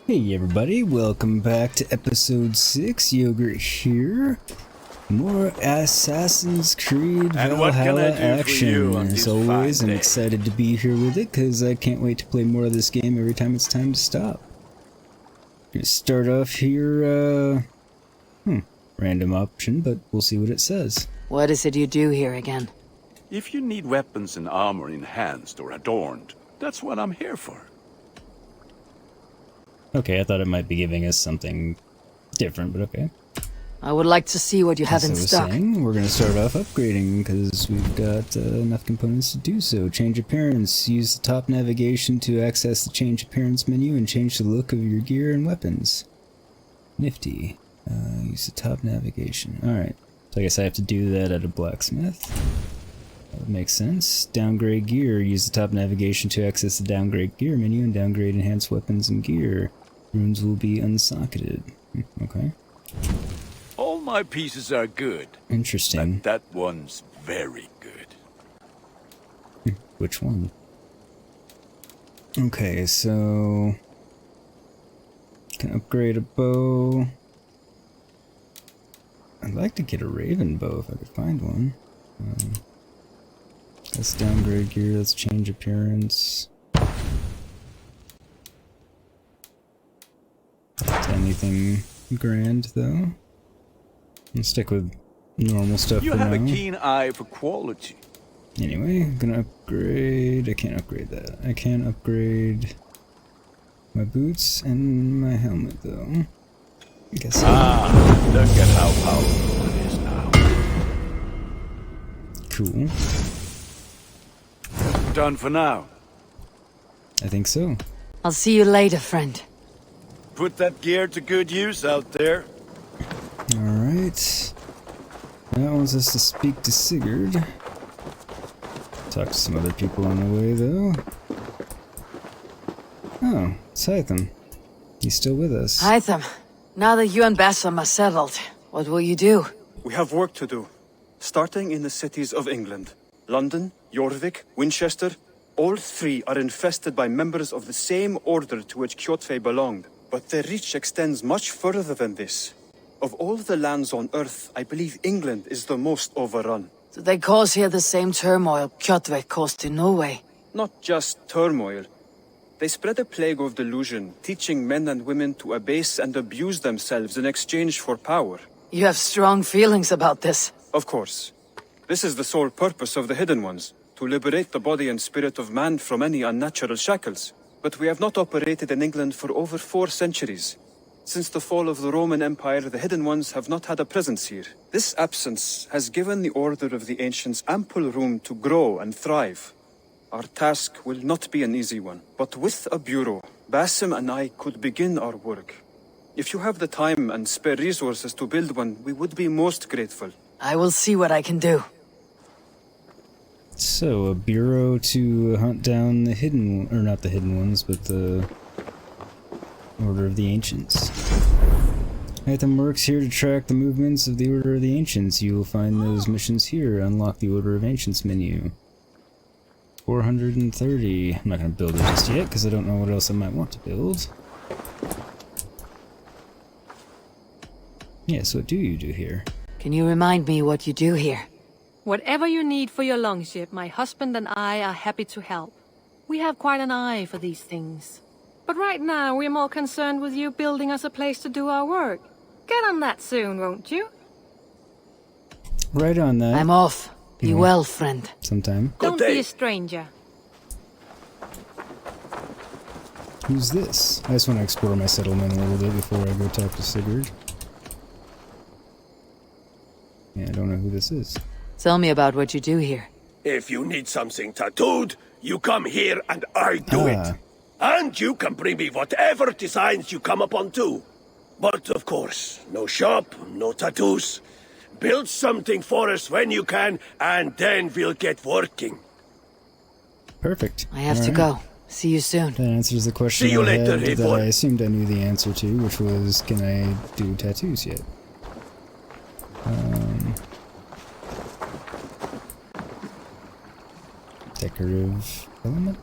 Hey everybody, welcome back to episode 6, Yogurt here. More Assassin's Creed Valhalla action. As always, I'm excited to be here with it, because I can't wait to play more of this game every time it's time to stop. Gonna start off here, random option, but we'll see what it says. What is it you do here again? If you need weapons and armor enhanced or adorned, that's what I'm here for. Okay, I thought it might be giving us something different, but okay. I would like to see what you have in stock. We're going to start off upgrading because we've got enough components to do so. Change appearance. Use the top navigation to access the change appearance menu and change the look of your gear and weapons. Nifty. Use the top navigation. Alright, so I guess I have to do that at a blacksmith. That would make sense. Downgrade gear. Use the top navigation to access the downgrade gear menu and downgrade enhanced weapons and gear. Runes will be unsocketed. Okay. All my pieces are good. Interesting. But that one's very good. Which one? Okay, so... can upgrade a bow. I'd like to get a raven bow if I could find one. That's downgrade gear, that's change appearance. Is anything grand though? I'll stick with normal stuff You for have now. a keen eye for quality. Anyway, I'm gonna upgrade. I can't upgrade that. I can upgrade my boots and my helmet though. I guess Look at how powerful it is now. cool. Done for now. I think so. I'll see you later, friend. Put that gear to good use out there. Alright. That wants us to speak to Sigurd. Talk to some other people on the way, though. Oh, it's Hytham. He's still with us. Hytham, now that you and Bassam are settled, what will you do? We have work to do, starting in the cities of England. London, Jorvik, Winchester, all three are infested by members of the same order to which Kjotve belonged. But their reach extends much further than this. Of all the lands on Earth, I believe England is the most overrun. Do they cause here the same turmoil Kjotve caused in Norway? Not just turmoil. They spread a plague of delusion, teaching men and women to abase and abuse themselves in exchange for power. You have strong feelings about this. Of course. This is the sole purpose of the Hidden Ones, to liberate the body and spirit of man from any unnatural shackles. But we have not operated in England for over 4 centuries. Since the fall of the Roman Empire, the Hidden Ones have not had a presence here. This absence has given the Order of the Ancients ample room to grow and thrive. Our task will not be an easy one, but with a bureau, Basim and I could begin our work. If you have the time and spare resources to build one, we would be most grateful. I will see what I can do. So, a bureau to hunt down the hidden... or not the hidden ones, but the... Order of the Ancients. Hytham works here to track the movements of the Order of the Ancients. You will find those missions here. Unlock the Order of Ancients menu. 430. I'm not going to build it just yet, because I don't know what else I might want to build. Yes, what do you do here? Can you remind me what you do here? Whatever you need for your longship, my husband and I are happy to help. We have quite an eye for these things. But right now, we're more concerned with you building us a place to do our work. Get on that soon, won't you? Right on that. I'm off. Be well, friend. Sometime. Don't be a stranger. Who's this? I just want to explore my settlement a little bit before I go talk to Sigurd. Yeah, I don't know who this is. Tell me about what you do here. If you need something tattooed, you come here and I do it. And you can bring me whatever designs you come upon too. But of course, no shop, no tattoos. Build something for us when you can, and then we'll get working. Perfect. I have to go. See you soon. That answers the question See you I later, had that Hytham. I assumed I knew the answer to, which was, can I do tattoos yet? Decorative element?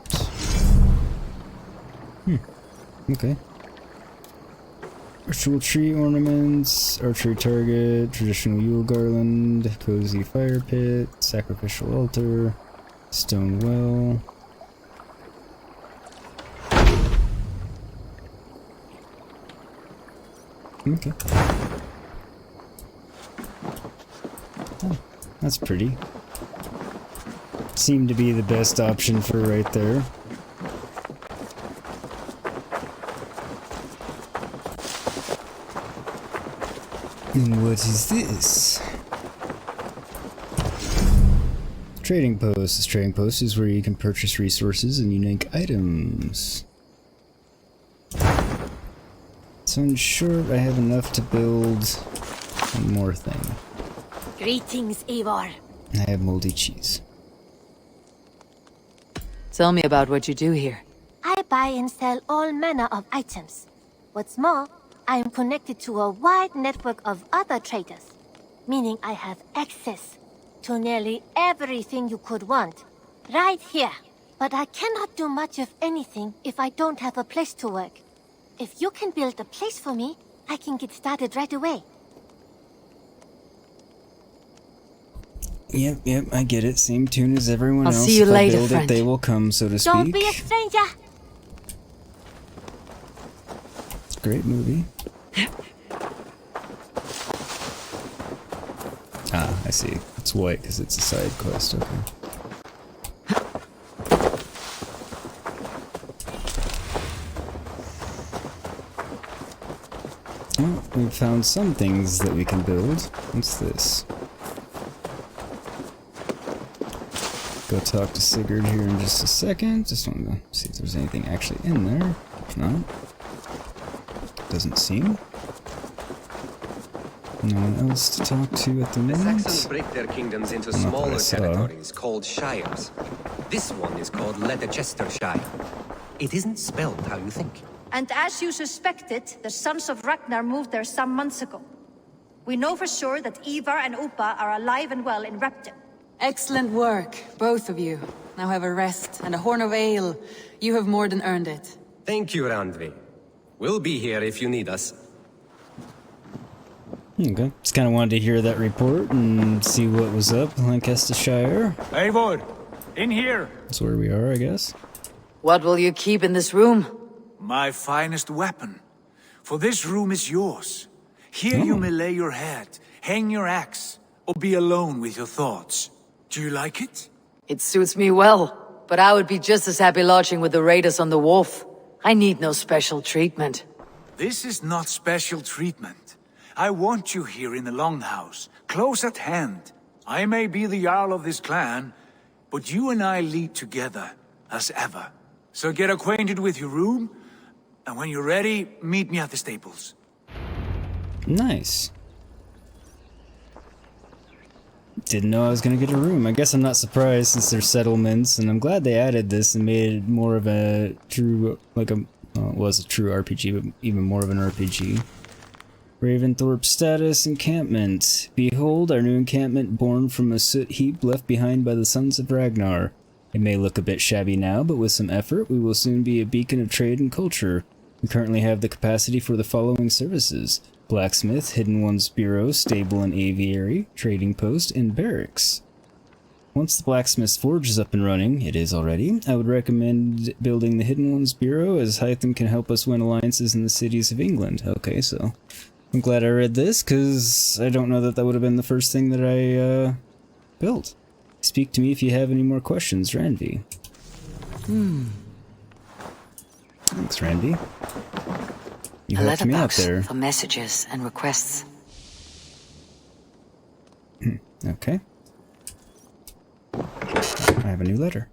Okay. Ritual tree ornaments, archery target, traditional Yule garland, cozy fire pit, sacrificial altar, stone well. Okay. Oh, that's pretty. Seemed to be the best option for right there. And what is this? Trading post. This trading post is where you can purchase resources and unique items. So in short, I have enough to build one more thing. Greetings, Eivor. I have moldy cheese. Tell me about what you do here. I buy and sell all manner of items. What's more, I am connected to a wide network of other traders, meaning I have access to nearly everything you could want, right here. But I cannot do much of anything if I don't have a place to work. If you can build a place for me, I can get started right away. Yep, I get it. Same tune as everyone else. I'll see you if later, I build friend. it, they will come, so to speak. Don't be a stranger! It's a great movie. Ah, I see. It's white because it's a side quest, okay. Oh, we've found some things that we can build. What's this? Go talk to Sigurd here in just a second. Just want to see if there's anything actually in there. If not, doesn't seem. No one else to talk to at the The moment. Saxons break their kingdoms into Not that I smaller saw. territories called shires. This one is called Leicestershire. It isn't spelled how you think. And as you suspected, the sons of Ragnar moved there some months ago. We know for sure that Ivar and Upa are alive and well in Repton. Excellent work, both of you. Now have a rest and a horn of ale. You have more than earned it. Thank you, Randvi. We'll be here if you need us. Okay. Just kind of wanted to hear that report and see what was up in Leicestershire. Eivor, in here. That's where we are, I guess. What will you keep in this room? My finest weapon. For this room is yours. Here you may lay your head, hang your axe, or be alone with your thoughts. Do you like it? It suits me well, but I would be just as happy lodging with the raiders on the wharf. I need no special treatment. This is not special treatment. I want you here in the longhouse, close at hand. I may be the Jarl of this clan, but you and I lead together, as ever. So get acquainted with your room, and when you're ready, meet me at the stables. Nice. Didn't know I was gonna get a room. I guess I'm not surprised since they're settlements, and I'm glad they added this and made it more of a true, well, it was a true RPG, but even more of an RPG. Ravensthorpe status encampment. Behold, our new encampment born from a soot heap left behind by the sons of Ragnar. It may look a bit shabby now, but with some effort, we will soon be a beacon of trade and culture. We currently have the capacity for the following services: blacksmith, Hidden One's bureau, stable and aviary, trading post, and barracks. Once the blacksmith's forge is up and running, it is already, I would recommend building the Hidden One's bureau, as Hytham can help us win alliances in the cities of England. Okay, so I'm glad I read this, because I don't know that that would have been the first thing that I built. Speak to me if you have any more questions, Randvi. Thanks, Randvi. You A helped me out letterbox there. for messages and requests. Okay. I have a new letter.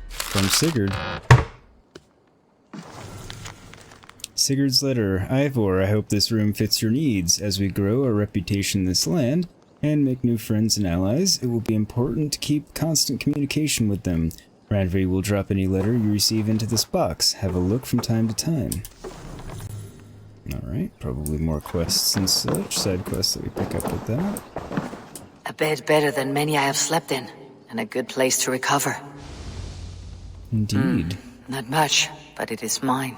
From Sigurd. Sigurd's letter. Eivor, I hope this room fits your needs. As we grow our reputation in this land, and make new friends and allies, it will be important to keep constant communication with them. Randvi will drop any letter you receive into this box. Have a look from time to time. Alright, probably more quests and such. Side quests that we pick up with that. A bed better than many I have slept in, and a good place to recover. Indeed. Not much, but it is mine.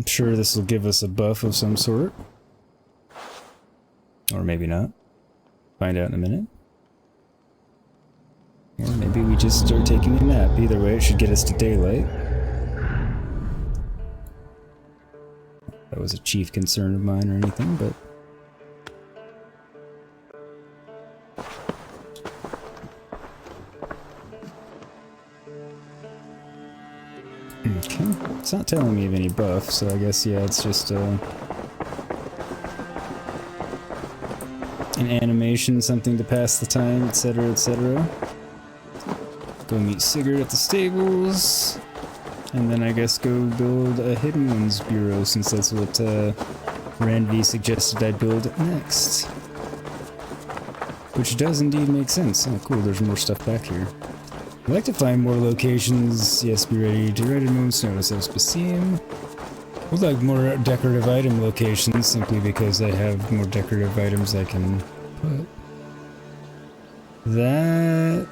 I'm sure this will give us a buff of some sort. Or maybe not. Find out in a minute. Or maybe we just start taking a nap. Either way, it should get us to daylight. That was a chief concern of mine or anything, but... Okay, it's not telling me of any buff, so I guess, yeah, it's just, an animation, something to pass the time, etc., etc. Go meet Sigurd at the stables, and then I guess go build a Hidden Ones Bureau, since that's what, Randvi suggested I build next. Which does indeed make sense. Oh, cool, there's more stuff back here. I'd like to find more locations. Yes, be ready to write a moment's notice as Basim. Would like more decorative item locations, simply because I have more decorative items I can put. That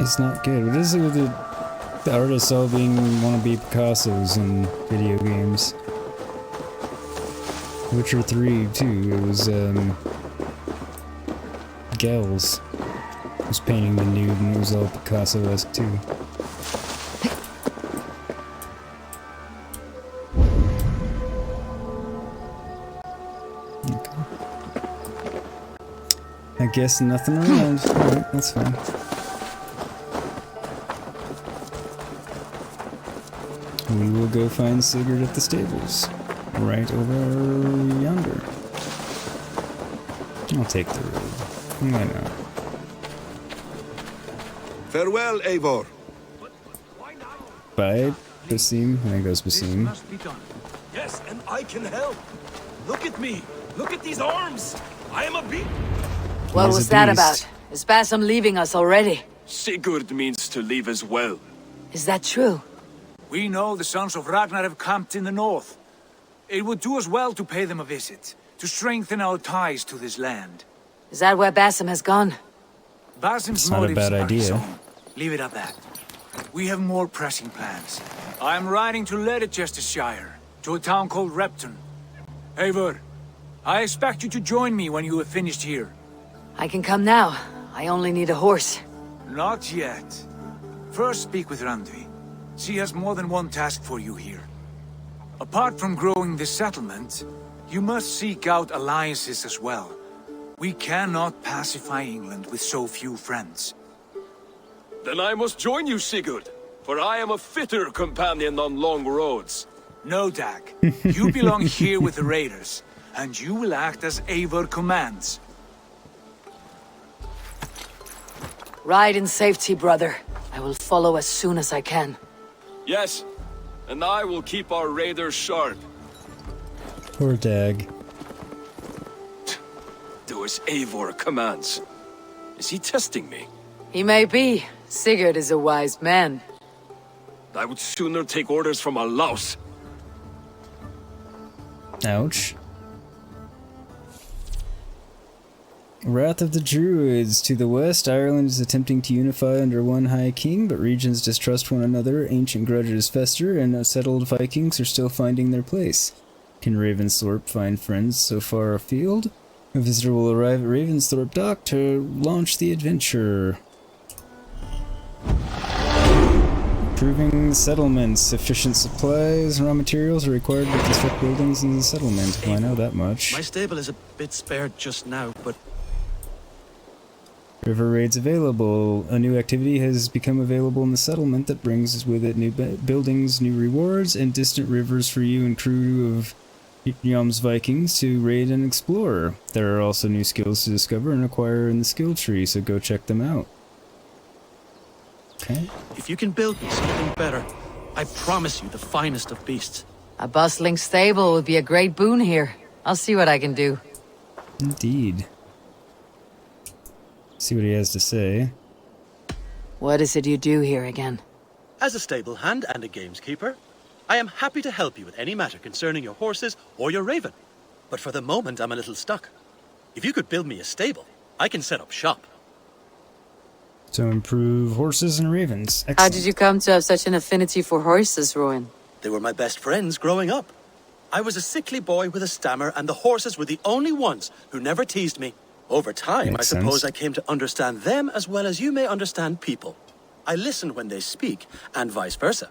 is not good. What is it with the artists all being wannabe Picassos in video games? Witcher 3 too. It was Gels was painting the nude, and it was all Picasso-esque too. Okay. I guess nothing around. Alright, that's fine. We will go find Sigurd at the stables. Right over yonder. I'll take the road. Why not? Farewell, Eivor. Bye, Basim. I think that was Basim. Yes, and I can help. Look at me. Look at these arms. I am a beast. What was that about? Is Basim leaving us already? Sigurd means to leave as well. Is that true? We know the sons of Ragnar have camped in the north. It would do us well to pay them a visit, to strengthen our ties to this land. Is that where Basim has gone? Basim's It's not a motives bad are his idea. own. Leave it at that. We have more pressing plans. I am riding to Leicestershire, to a town called Repton. Eivor, I expect you to join me when you have finished here. I can come now. I only need a horse. Not yet. First speak with Randvi. She has more than one task for you here. Apart from growing this settlement, you must seek out alliances as well. We cannot pacify England with so few friends. Then I must join you, Sigurd, for I am a fitter companion on long roads. No, Dag. You belong here with the raiders, and you will act as Eivor commands. Ride in safety, brother. I will follow as soon as I can. Yes, and I will keep our raiders sharp. Poor Dag. Do as Eivor commands. Is he testing me? He may be. Sigurd is a wise man. I would sooner take orders from a louse. Ouch. Wrath of the Druids. To the west, Ireland is attempting to unify under one high king, but regions distrust one another, ancient grudges fester, and settled Vikings are still finding their place. Can Ravensthorpe find friends so far afield? A visitor will arrive at Ravensthorpe dock to launch the adventure. Improving settlements. Sufficient supplies and raw materials are required to construct buildings in the settlement. Well, I know that much. My stable is a bit spared just now, but... River raids available. A new activity has become available in the settlement that brings with it new buildings, new rewards, and distant rivers for you and crew of Yom's Vikings to raid and explore. There are also new skills to discover and acquire in the skill tree, so go check them out. Okay. if you can build me something better, I promise you the finest of beasts. A bustling stable would be a great boon here. I'll see what I can do. Indeed. See what he has to say. What is it you do here again? As a stable hand and a gameskeeper, I am happy to help you with any matter concerning your horses or your raven. But for the moment, I'm a little stuck. If you could build me a stable, I can set up shop. So improve horses and ravens. Excellent. How did you come to have such an affinity for horses, Rowan? They were my best friends growing up. I was a sickly boy with a stammer, and the horses were the only ones who never teased me. Over time, Makes I suppose sense. I came to understand them as well as you may understand people. I listen when they speak, and vice versa.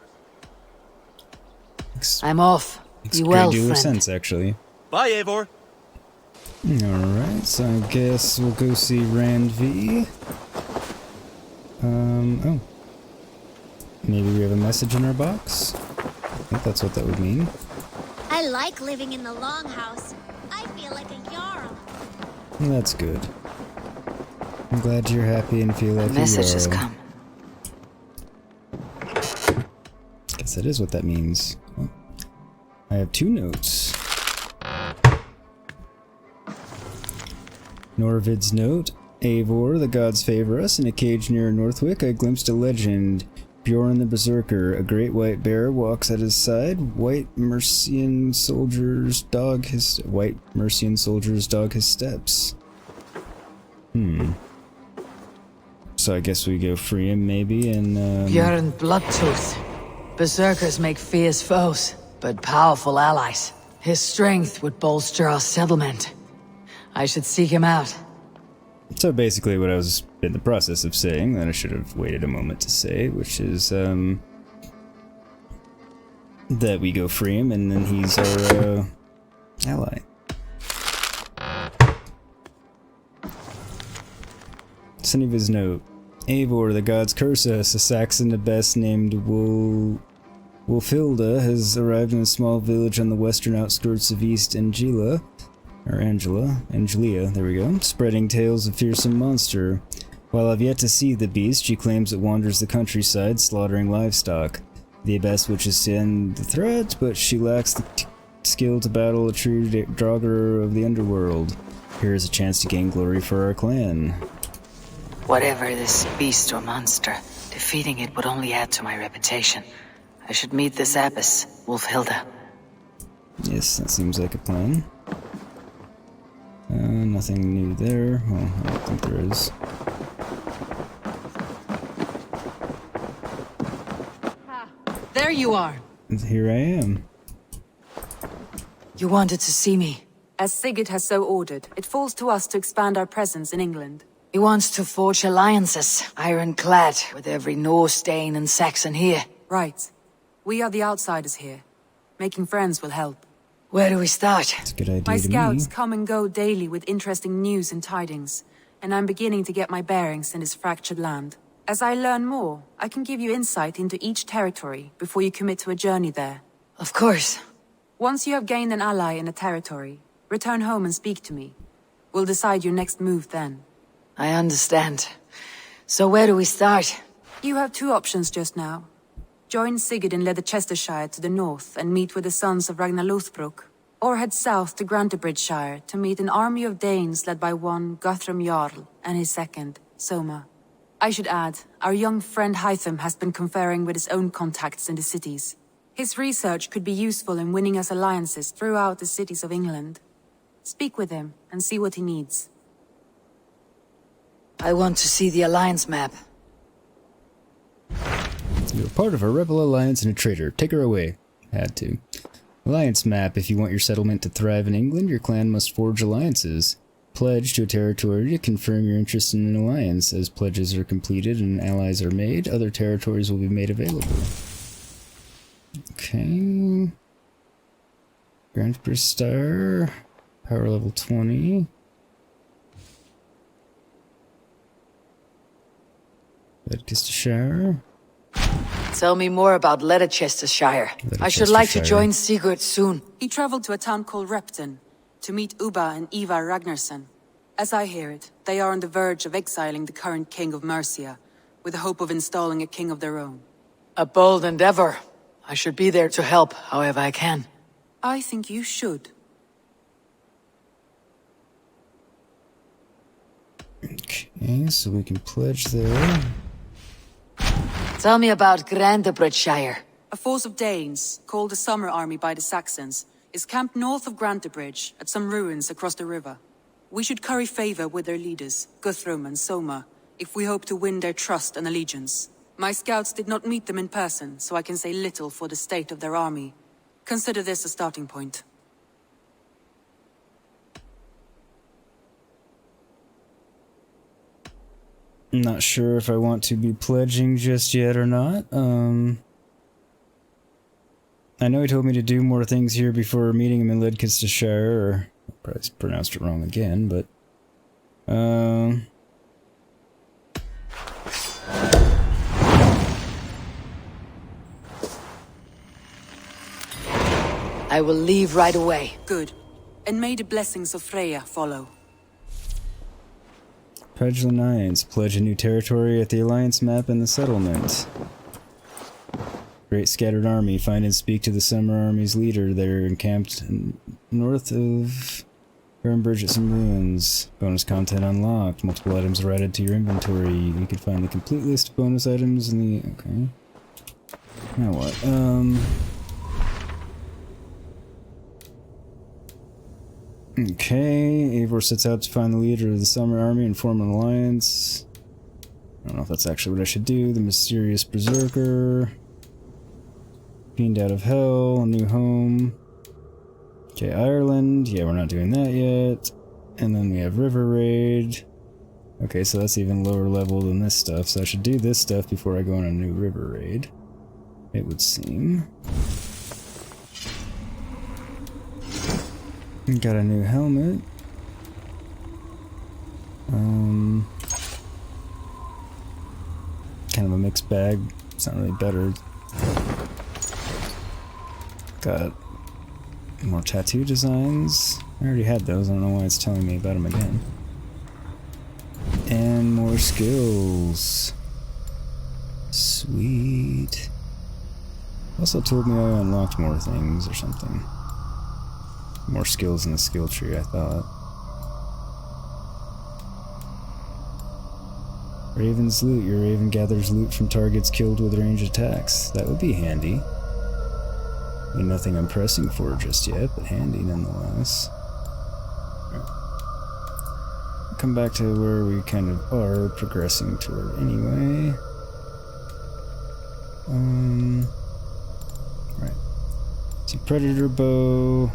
I'm off. Makes Be a well, great deal of friend. sense, actually. Bye, Eivor. Alright, so I guess we'll go see Randvi. Oh. Maybe we have a message in our box? I think that's what that would mean. I like living in the longhouse. I feel like a jarl. That's good. I'm glad you're happy and feel like The message you has are. come. Guess that is what that means. Oh. I have 2 notes. Norvid's note. Eivor, the gods favor us. In a cage near Northwick, I glimpsed a legend. Bjorn the Berserker, a great white bear, walks at his side. White Mercian soldiers dog his steps. So I guess we go free him, maybe, and Bjorn Bloodtooth. Berserkers make fierce foes, but powerful allies. His strength would bolster our settlement. I should seek him out. So basically what I was in the process of saying, that I should have waited a moment to say, which is, that we go free him, and then he's our, ally. Sending his note. Eivor, the gods curse us. A Saxon abbess named Wolfhilda has arrived in a small village on the western outskirts of East Anglia, there we go, spreading tales of fearsome monster. While I've yet to see the beast, she claims it wanders the countryside, slaughtering livestock. The abbess wishes to end the threat, but she lacks the skill to battle a true Draugr of the underworld. Here is a chance to gain glory for our clan. Whatever this beast or monster, defeating it would only add to my reputation. I should meet this abbess, Wolfhilda. Yes, that seems like a plan. Nothing new there. Well, I don't think there is. There you are. Here I am. You wanted to see me. As Sigurd has so ordered, it falls to us to expand our presence in England. He wants to forge alliances, ironclad, with every Norse, Dane, and Saxon here. Right. We are the outsiders here. Making friends will help. Where do we start? It's a good idea My to scouts me. come and go daily with interesting news and tidings, and I'm beginning to get my bearings in this fractured land. As I learn more, I can give you insight into each territory before you commit to a journey there. Of course. Once you have gained an ally in a territory, return home and speak to me. We'll decide your next move then. I understand. So where do we start? You have 2 options just now. Join Sigurd in Leicestershire to the north and meet with the sons of Ragnar Lothbrok, or head south to Grantebridgeshire to meet an army of Danes led by one Guthrum Jarl and his second, Soma. I should add, our young friend Hytham has been conferring with his own contacts in the cities. His research could be useful in winning us alliances throughout the cities of England. Speak with him and see what he needs. I want to see the alliance map. You're part of a rebel alliance and a traitor. Take her away. Had to. Alliance map. If you want your settlement to thrive in England, your clan must forge alliances. Pledge to a territory to confirm your interest in an alliance. As pledges are completed and allies are made, other territories will be made available. Okay. Grantebridgeshire. Power level 20. Leicestershire. Tell me more about Leicestershire. I should like to join Sigurd soon. He traveled to a town called Repton to meet Ubba and Ivar Ragnarsson. As I hear it, they are on the verge of exiling the current king of Mercia, with the hope of installing a king of their own. A bold endeavor. I should be there to help, however I can. I think you should. Okay, so we can pledge there. Tell me about Grantebridgeshire. A force of Danes, called the Summer Army by the Saxons, is camped north of Grantebridge at some ruins across the river. We should curry favor with their leaders, Guthrum and Soma, if we hope to win their trust and allegiance. My scouts did not meet them in person, so I can say little for the state of their army. Consider this a starting point. I'm not sure if I want to be pledging just yet or not. I know he told me to do more things here before meeting him in Lidcastershire, or I probably pronounced it wrong again, but I will leave right away. Good. And may the blessings of Freya follow. Pledge Alliance. Pledge a new territory at the Alliance map and the settlement. Great scattered army. Find and speak to the Summer Army's leader. They're encamped north of Bridge at some ruins. Bonus content unlocked. Multiple items are added to your inventory. You can find the complete list of bonus items in the... Okay. Now what? Okay, Eivor sets out to find the leader of the Summer Army and form an alliance. I don't know if that's actually what I should do. The mysterious berserker. Fiend out of hell, a new home. Okay, Ireland. Yeah, we're not doing that yet. And then we have River Raid. Okay, so that's even lower level than this stuff, so I should do this stuff before I go on a new River Raid. It would seem. Got a new helmet. Kind of a mixed bag. It's not really better. Got more tattoo designs. I already had those. I don't know why it's telling me about them again. And more skills. Sweet. Also told me I unlocked more things or something. More skills in the skill tree, I thought. Raven's loot. Your raven gathers loot from targets killed with ranged attacks. That would be handy. I mean, nothing I'm pressing for just yet, but handy nonetheless. Right. Come back to where we kind of are progressing toward anyway. Right. So predator bow.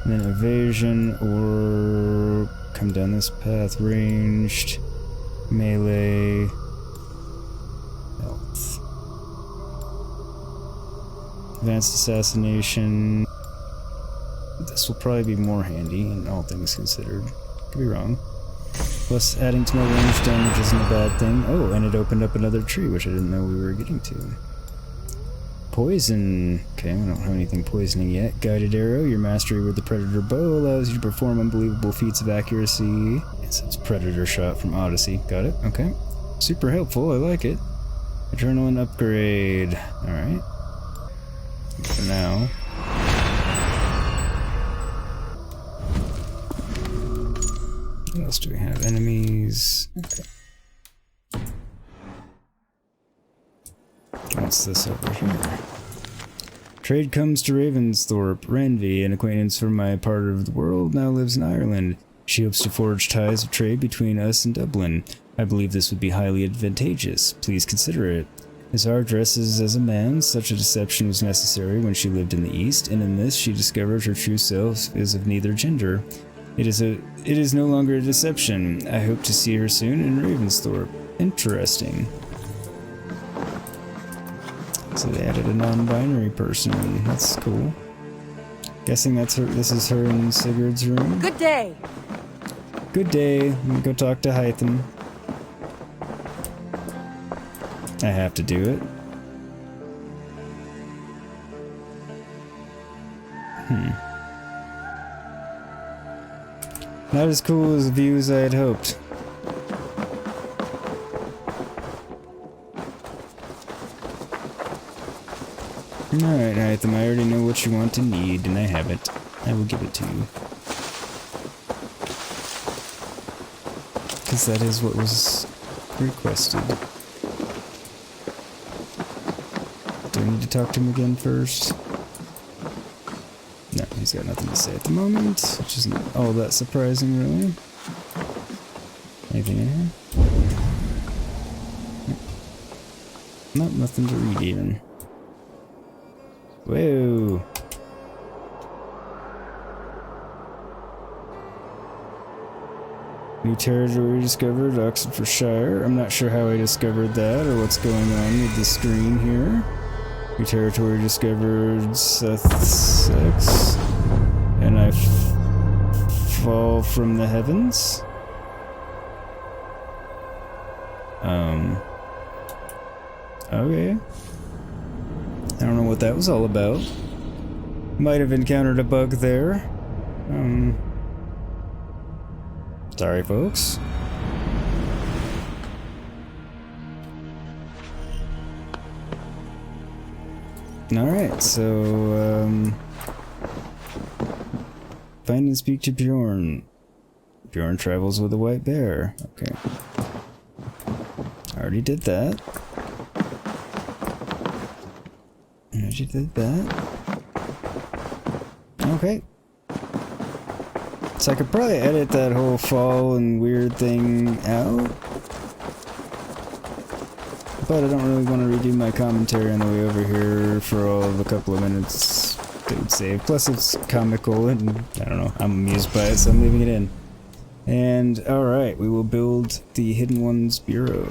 And then evasion, or come down this path, ranged, melee, health. Advanced assassination. This will probably be more handy, in all things considered. Could be wrong. Plus, adding to my range damage isn't a bad thing. Oh, and it opened up another tree, which I didn't know we were getting to. Poison. Okay, we don't have anything poisoning yet. Guided arrow. Your mastery with the predator bow allows you to perform unbelievable feats of accuracy. Yes, it's predator shot from Odyssey. Got it. Okay. Super helpful. I like it. Adrenaline upgrade. Alright. For now. What else do we have? Enemies. Okay. What's this over here? Trade comes to Ravensthorpe. Randvi, an acquaintance from my part of the world, now lives in Ireland. She hopes to forge ties of trade between us and Dublin. I believe this would be highly advantageous. Please consider it. Azar dresses as a man. Such a deception was necessary when she lived in the East, and in this she discovered her true self is of neither gender. It is no longer a deception. I hope to see her soon in Ravensthorpe. Interesting. So they added a non-binary person. That's cool. Guessing that's her. This is her in Sigurd's room. Good day. Good day. Let me go talk to Hytham. I have to do it. Not as cool as the view as I had hoped. Alright, Hytham, I already know what you want and need, and I have it. I will give it to you. Because that is what was requested. Do I need to talk to him again first? No, he's got nothing to say at the moment, which isn't all that surprising, really. Anything in here? Nope, nothing to read even. Whoa. New territory discovered, Oxfordshire. I'm not sure how I discovered that or what's going on with the screen here. New territory discovered, Sussex. And I fall from the heavens. Okay. I don't know what that was all about. Might have encountered a bug there. Sorry, folks. Alright, so, find and speak to Bjorn. Bjorn travels with a white bear. Okay. Already did that. Already did that. Okay. So I could probably edit that whole fall and weird thing out. But I don't really want to redo my commentary on the way over here for all of a couple of minutes that would save. Plus it's comical and, I don't know, I'm amused by it, so I'm leaving it in. And, alright, we will build the Hidden Ones Bureau.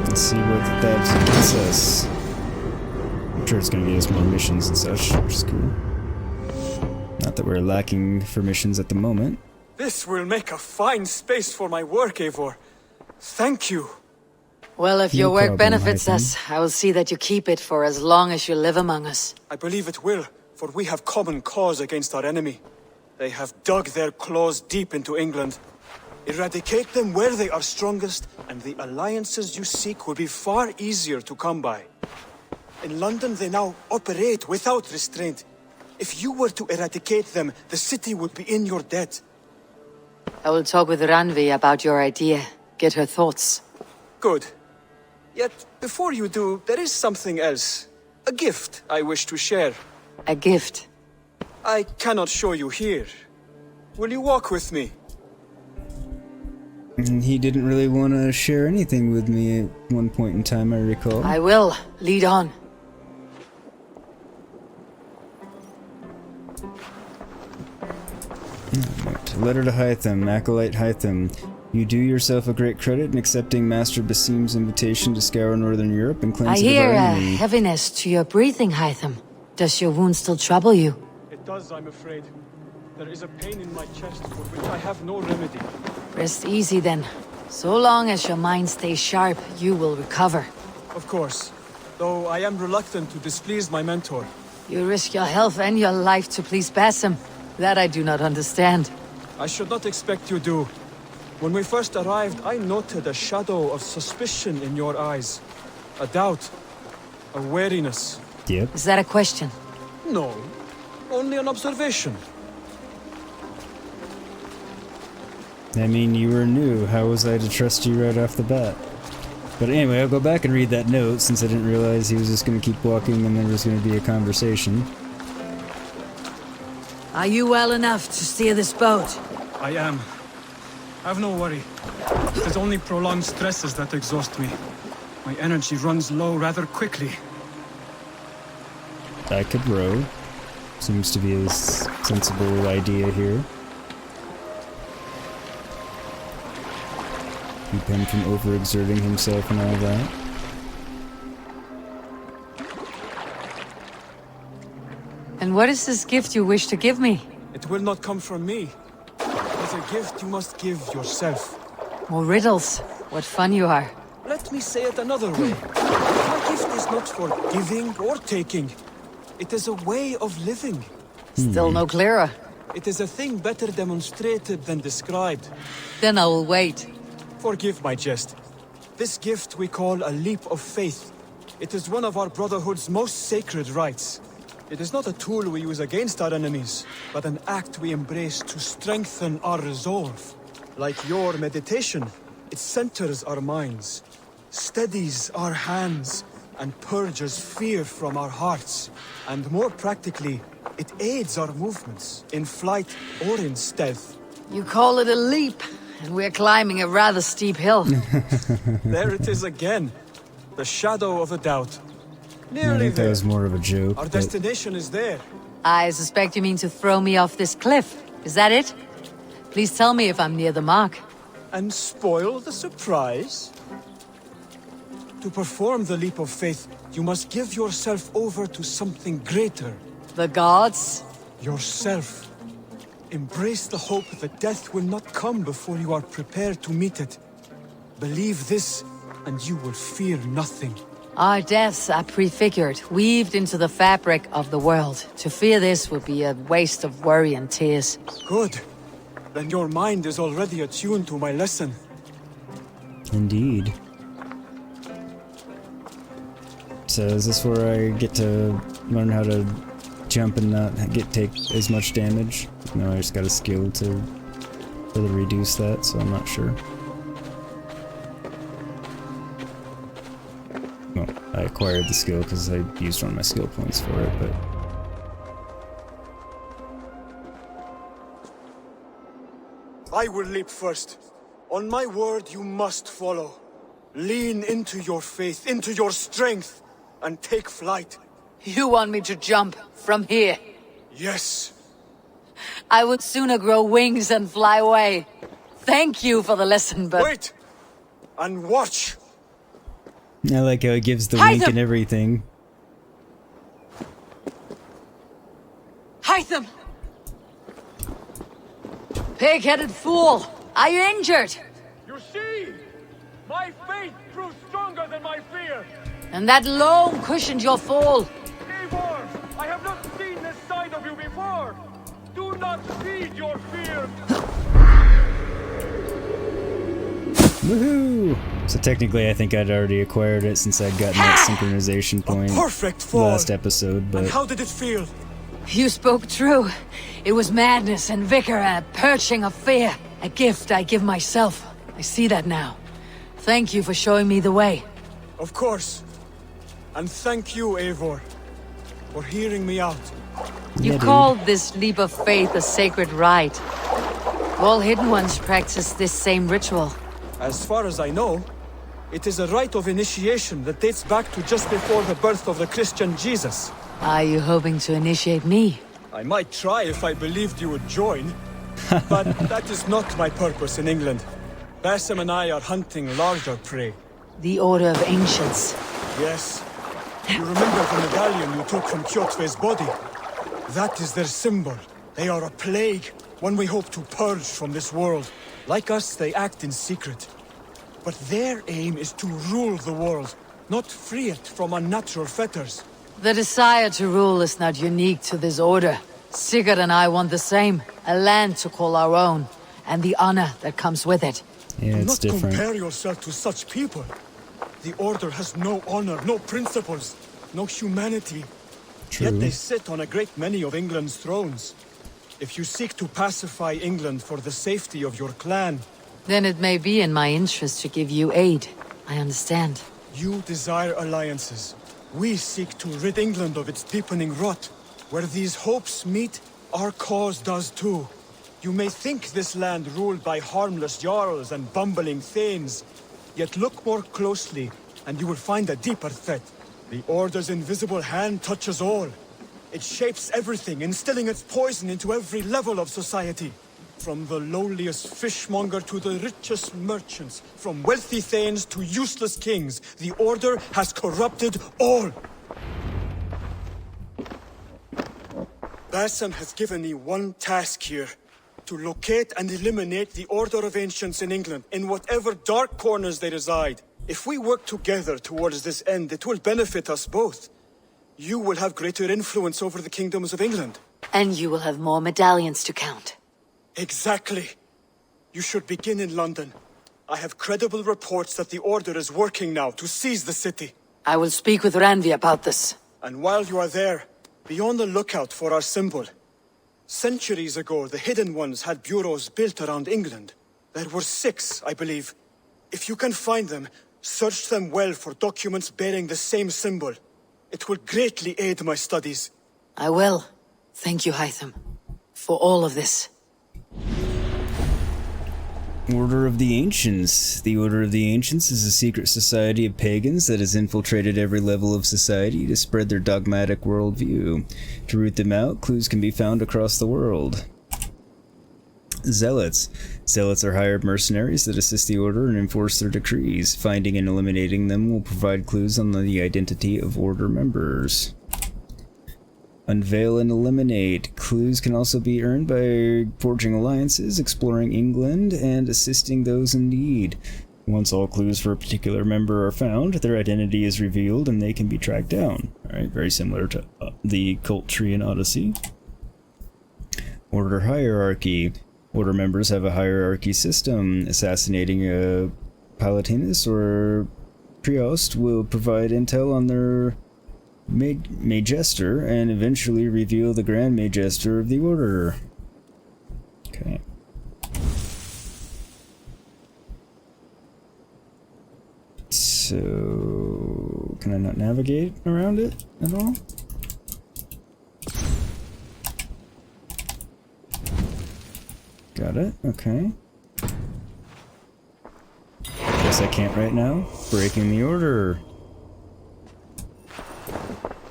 Let's see what that gets us. I'm sure it's going to get us more missions and such, which is cool. Not that we're lacking for missions at the moment. This will make a fine space for my work, Eivor. Thank you. Well, if No your work problem, benefits Hytham. us, I will see that you keep it for as long as you live among us. I believe it will, for we have common cause against our enemy. They have dug their claws deep into England. Eradicate them where they are strongest, and the alliances you seek will be far easier to come by. In London, they now operate without restraint. If you were to eradicate them, the city would be in your debt. I will talk with Randvi about your idea. Get her thoughts. Good. Yet, before you do, there is something else. A gift I wish to share. A gift? I cannot show you here. Will you walk with me? He didn't really want to share anything with me at one point in time, I recall. I will. Lead on. Letter to Hytham, Acolyte Hytham. You do yourself a great credit in accepting Master Basim's invitation to scour Northern Europe and cleanse I it of hear our a enemy. heaviness to your breathing, Hytham. Does your wound still trouble you? It does, I'm afraid. There is a pain in my chest for which I have no remedy. Rest easy then. So long as your mind stays sharp, you will recover. Of course. Though I am reluctant to displease my mentor. You risk your health and your life to please Basim. That I do not understand. I should not expect you do. When we first arrived, I noted a shadow of suspicion in your eyes. A doubt. A wariness. Yep. Is that a question? No. Only an observation. I mean, you were new. How was I to trust you right off the bat? But anyway, I'll go back and read that note since I didn't realize he was just going to keep walking and there was going to be a conversation. Are you well enough to steer this boat? I am. Have no worry. It is only prolonged stresses that exhaust me. My energy runs low rather quickly. I could row. Seems to be a sensible idea here. Keep him from overexerting himself and all that. And what is this gift you wish to give me? It will not come from me. It is a gift you must give yourself. More riddles. What fun you are. Let me say it another way. My gift is not for giving or taking. It is a way of living. Still no clearer. It is a thing better demonstrated than described. Then I will wait. Forgive my jest. This gift we call a leap of faith. It is one of our Brotherhood's most sacred rites. It is not a tool we use against our enemies, but an act we embrace to strengthen our resolve. Like your meditation, it centers our minds, steadies our hands, and purges fear from our hearts. And more practically, it aids our movements, in flight or in stealth. You call it a leap, and we're climbing a rather steep hill. There it is again. The shadow of a doubt. I Nearly think that there. was more of a joke. Our but destination is there. I suspect you mean to throw me off this cliff. Is that it? Please tell me if I'm near the mark. And spoil the surprise? To perform the leap of faith, you must give yourself over to something greater. The gods? Yourself. Embrace the hope that death will not come before you are prepared to meet it. Believe this, and you will fear nothing. Our deaths are prefigured, weaved into the fabric of the world. To fear this would be a waste of worry and tears. Good. Then your mind is already attuned to my lesson. Indeed. So is this where I get to learn how to jump and not take as much damage? No, I just got a skill to further reduce that, so I'm not sure. Well, I acquired the skill because I used one of my skill points for it, but... I will leap first. On my word, you must follow. Lean into your faith, into your strength, and take flight. You want me to jump from here? Yes. I would sooner grow wings and fly away. Thank you for the lesson, but... Wait! And watch! I like how it gives the wink and everything. Hytham! Pig-headed fool! Are you injured? You see? My faith proved stronger than my fear! And that loam cushioned your fall. Eivor, I have not seen this side of you before! Do not feed your fear! Woohoo! So technically I think I'd already acquired it since I'd gotten that synchronization point perfect fall. last episode, but... And how did it feel? You spoke true. It was madness and vigor and a purging of fear. A gift I give myself. I see that now. Thank you for showing me the way. Of course. And thank you, Eivor, for hearing me out. You called this leap of faith a sacred rite. All Hidden Ones practice this same ritual. As far as I know, it is a rite of initiation that dates back to just before the birth of the Christian Jesus. Are you hoping to initiate me? I might try if I believed you would join, but that is not my purpose in England. Basim and I are hunting larger prey. The Order of Ancients. Yes. You remember the medallion you took from Kjotve's body? That is their symbol. They are a plague, one we hope to purge from this world. Like us, they act in secret. But their aim is to rule the world, not free it from unnatural fetters. The desire to rule is not unique to this order. Sigurd and I want the same. A land to call our own, and the honor that comes with it. Yeah, it's Do not different. compare yourself to such people. The Order has no honor, no principles, no humanity. True. Yet they sit on a great many of England's thrones. If you seek to pacify England for the safety of your clan... Then it may be in my interest to give you aid. I understand. You desire alliances. We seek to rid England of its deepening rot. Where these hopes meet, our cause does too. You may think this land ruled by harmless jarls and bumbling thanes. Yet look more closely, and you will find a deeper threat. The Order's invisible hand touches all. It shapes everything, instilling its poison into every level of society. From the lowliest fishmonger to the richest merchants, from wealthy thanes to useless kings, the Order has corrupted all. Basim has given me one task here. To locate and eliminate the Order of Ancients in England, in whatever dark corners they reside. If we work together towards this end, it will benefit us both. You will have greater influence over the kingdoms of England. And you will have more medallions to count. Exactly. You should begin in London. I have credible reports that the Order is working now to seize the city. I will speak with Randvi about this. And while you are there, be on the lookout for our symbol. Centuries ago, the Hidden Ones had bureaus built around England. There were 6, I believe. If you can find them, search them well for documents bearing the same symbol. It will greatly aid my studies. I will. Thank you, Hytham, for all of this. Order of the Ancients. The Order of the Ancients is a secret society of pagans that has infiltrated every level of society to spread their dogmatic worldview. To root them out, clues can be found across the world. Zealots. Zealots are hired mercenaries that assist the Order and enforce their decrees. Finding and eliminating them will provide clues on the identity of Order members. Unveil and eliminate. Clues can also be earned by forging alliances, exploring England, and assisting those in need. Once all clues for a particular member are found, their identity is revealed and they can be tracked down. Alright, very similar to the cult tree in Odyssey. Order hierarchy. Order members have a hierarchy system. Assassinating a Palatinus or Priost will provide intel on their Magister and eventually reveal the Grand Magister of the Order. Okay. So, can I not navigate around it at all? Got it, okay. Guess I can't right now. Breaking the order.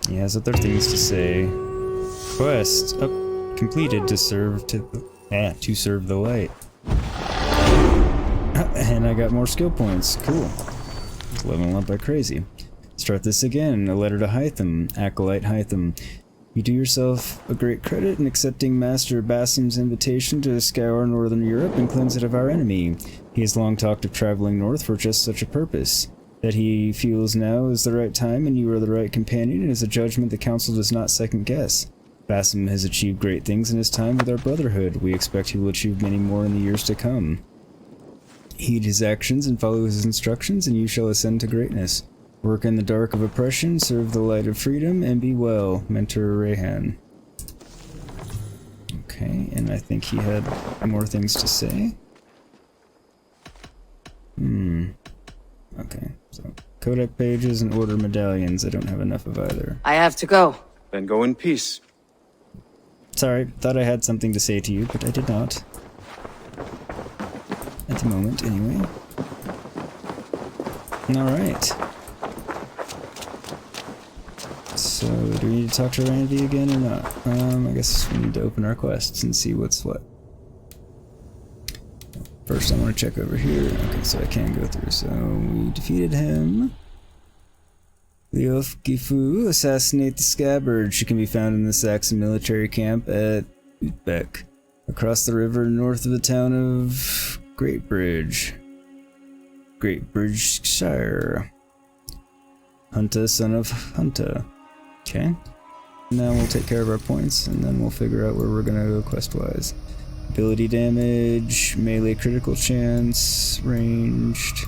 He has other things to say. Quest completed to serve the light. And I got more skill points. Cool. Leveling up like crazy. Start this again. A letter to Hytham, Acolyte Hytham. You do yourself a great credit in accepting Master Basim's invitation to scour northern Europe and cleanse it of our enemy. He has long talked of traveling north for just such a purpose. That he feels now is the right time and you are the right companion is a judgment the Council does not second guess. Basim has achieved great things in his time with our Brotherhood. We expect he will achieve many more in the years to come. Heed his actions and follow his instructions and you shall ascend to greatness. Work in the dark of oppression, serve the light of freedom, and be well. Mentor Rehan. Okay, and I think he had more things to say. Okay, so Codex pages and order medallions. I don't have enough of either. I have to go. Then go in peace. Sorry, thought I had something to say to you, but I did not. At the moment, anyway. Alright. So, do we need to talk to Randvi again or not? I guess we need to open our quests and see what's what. First, I want to check over here. Okay, so I can go through. So, we defeated him. Leof Gifu, assassinate the scabbard. She can be found in the Saxon military camp at Utbeck, across the river north of the town of Greatbridge. Greatbridgeshire. Hunta, son of Hunta. Okay. Now we'll take care of our points, and then we'll figure out where we're gonna go quest-wise. Ability damage, melee critical chance, ranged.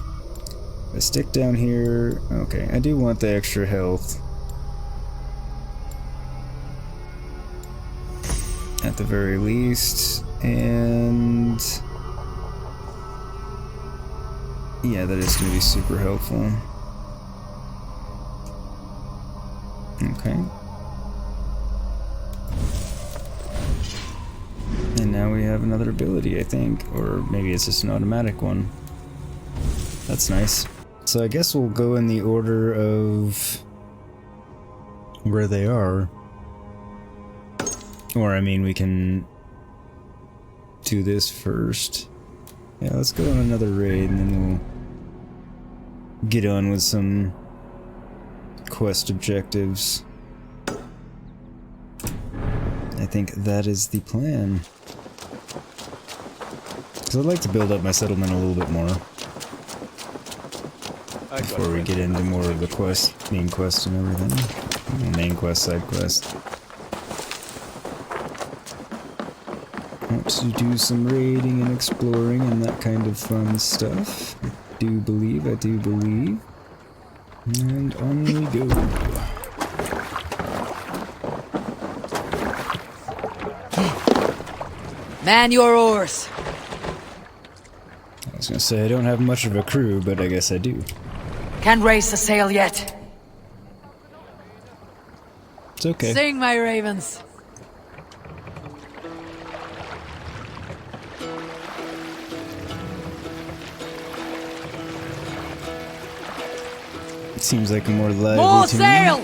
I stick down here. Okay, I do want the extra health. At the very least, and... yeah, that is gonna be super helpful. Okay. And now we have another ability, I think. Or maybe it's just an automatic one. That's nice. So I guess we'll go in the order of where they are. Or, I mean, we can do this first. Yeah, let's go on another raid and then we'll get on with some quest objectives. I think that is the plan. Because I'd like to build up my settlement a little bit more before we get into more of the quest, main quest and everything. Main quest, side quest. Want to do some raiding and exploring and that kind of fun stuff. I do believe. And on we go. Man your oars. I was gonna say I don't have much of a crew, but I guess I do. Can't raise a sail yet. It's okay. Sing, my ravens. It seems like a more lively More tune. sail!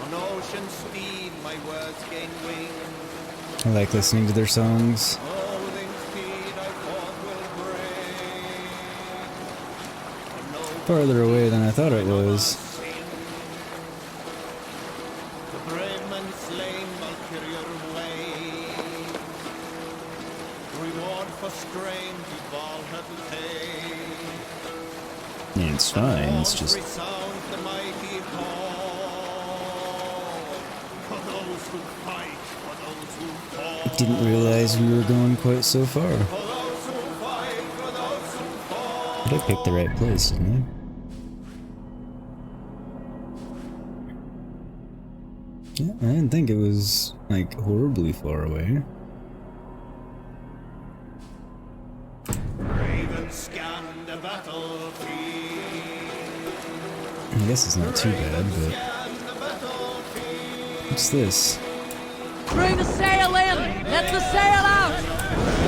On all passion speed, my words gain wing. I like listening to their songs. Farther away than I thought it was. The brave man slain, Valkyrier way. Reward for strain, the ball had pay. Yeah, it's fine, it's just... Resound the mighty call. For those who fight, for those who fall. I didn't realize we were going quite so far. But I picked the right place, didn't I? Yeah, I didn't think it was, like, horribly far away. Raven scanned the battlefield. I guess it's not too bad, but... What's this? Bring the sail in! Let the sail out!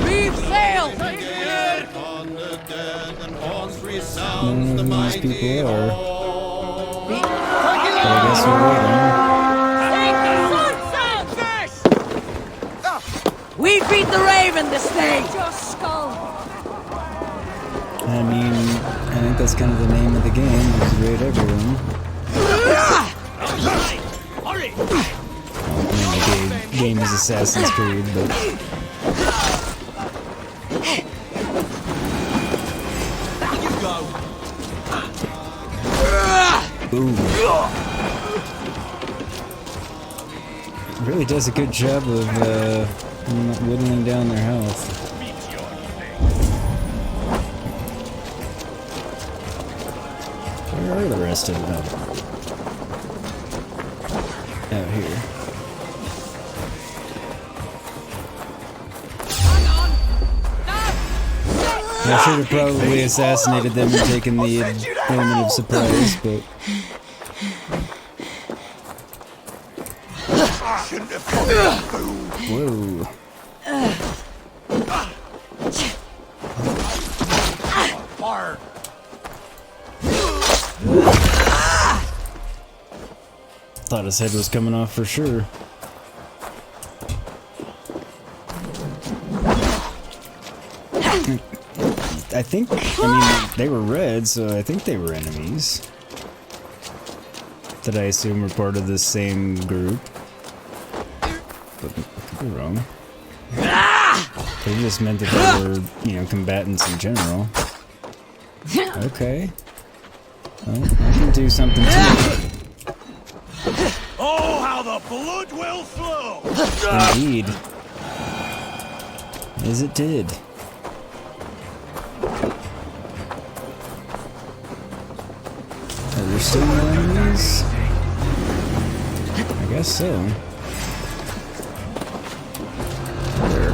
Reef sail! I don't know who these people are. But I guess we're waiting. We beat the Raven this day! Your skull! I mean, I think that's kind of the name of the game, is raid everyone. Hurry! I mean, the game is Assassin's Creed, but... You go! Boom. It really does a good job of, whittling down their health. Where are the rest of them? Out here. I should have probably assassinated them and taken the element of surprise, but... Whoa. Thought his head was coming off for sure. I think, I mean, they were red, so I think they were enemies. That I assume were part of the same group. But I could be wrong. They just meant that they were, you know, combatants in general. Okay. Well, I can do something to it. Oh, how the blood will flow! Indeed. As it did. Are there still more enemies? I guess so. Where?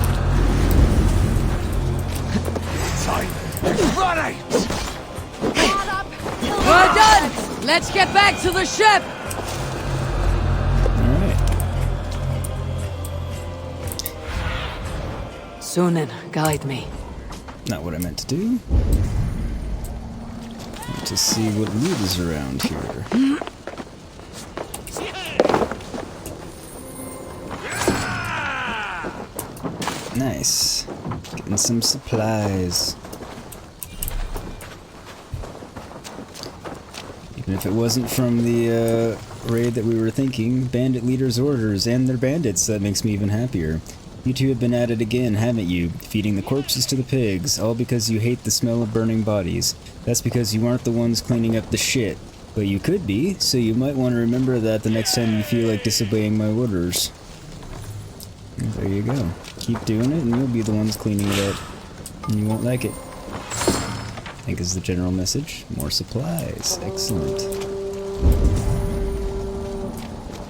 Running! We're done! Let's get back to the ship! Alright. Sunan, guide me. Not what I meant to do. To see what loot is around here. Nice. Getting some supplies. Even if it wasn't from the raid that we were thinking, bandit leaders' orders and their bandits, that makes me even happier. You two have been at it again, haven't you? Feeding the corpses to the pigs, all because you hate the smell of burning bodies. That's because you aren't the ones cleaning up the shit. But you could be, so you might want to remember that the next time you feel like disobeying my orders. And there you go. Keep doing it and you'll be the ones cleaning it up. And you won't like it. I think is the general message. More supplies. Excellent.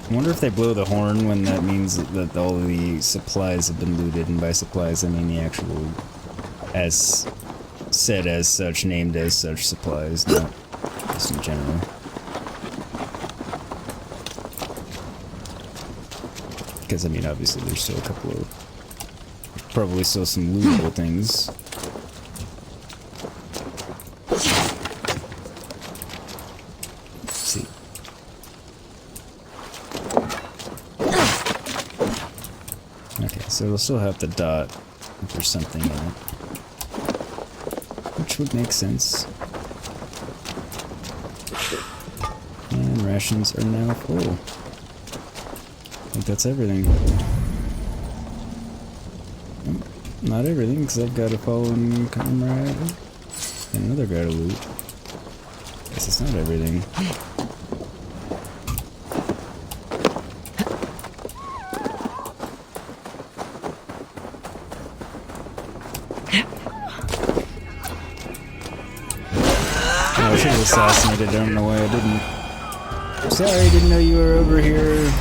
I wonder if they blow the horn when that means that all of the supplies have been looted, and by supplies I mean the actual, as said as such, named as such supplies, not just in general. Because I mean obviously there's still a couple of, probably still some lootable things. Let's see. So we'll still have the dot if there's something in it. Which would make sense. And rations are now full. I think that's everything. Nope, not everything, because I've got a fallen comrade and another guy to loot. Guess it's not everything. Oh, I should have assassinated. I don't know why I didn't. Sorry, didn't know you were over here.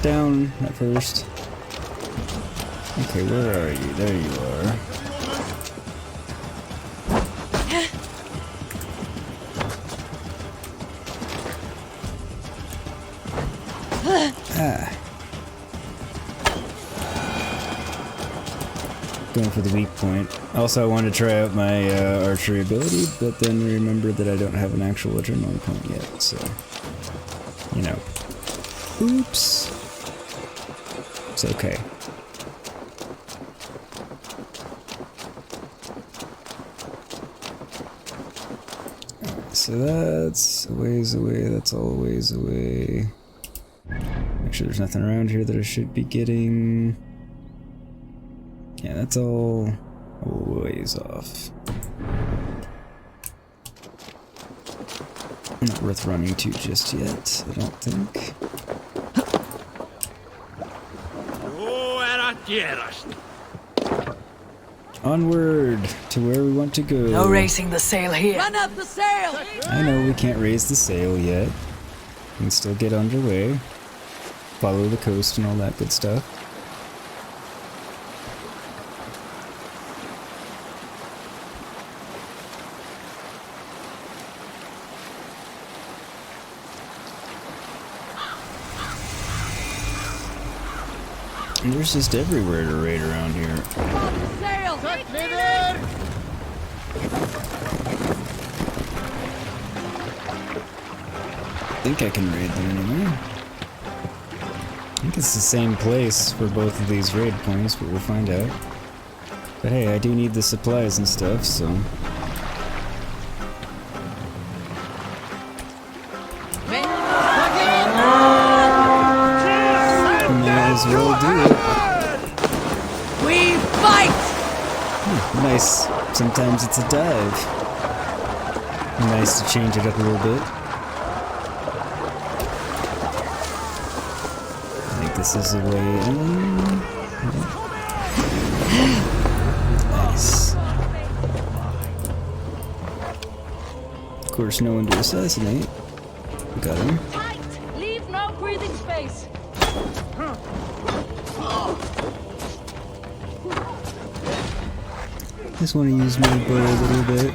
Down at first. Okay, where are you? There you are. Ah. Going for the weak point. Also, I wanted to try out my archery ability, but then remembered that I don't have an actual adrenaline point yet, so... You know. Oops. It's okay. So that's a ways away, that's all a ways away. Make sure there's nothing around here that I should be getting. Yeah, that's all a ways off. Not worth running to just yet, I don't think. Onward to where we want to go. No raising the sail here. Run up the sail! I know we can't raise the sail yet. We can still get underway. Follow the coast and all that good stuff. And there's just everywhere to raid around here. Sail! I think I can raid them anyway. I think it's the same place for both of these raid points, but we'll find out. But hey, I do need the supplies and stuff, so... Might as well do it. We fight! Nice. Sometimes it's a dive. Nice to change it up a little bit. I think this is the way in. Nice. Of course, no one to assassinate. Got him. Leave no breathing space. Just want to use my bow a little bit.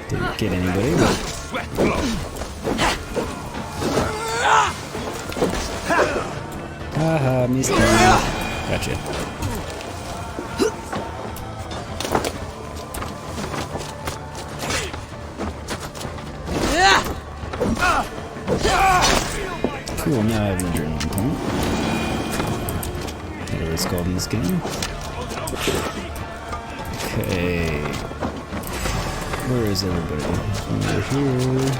Didn't get anybody, but... Haha, missed me. Gotcha. Cool, now I have an adrenaline point. Whatever it's called in this game. Okay. Where is everybody? Over here.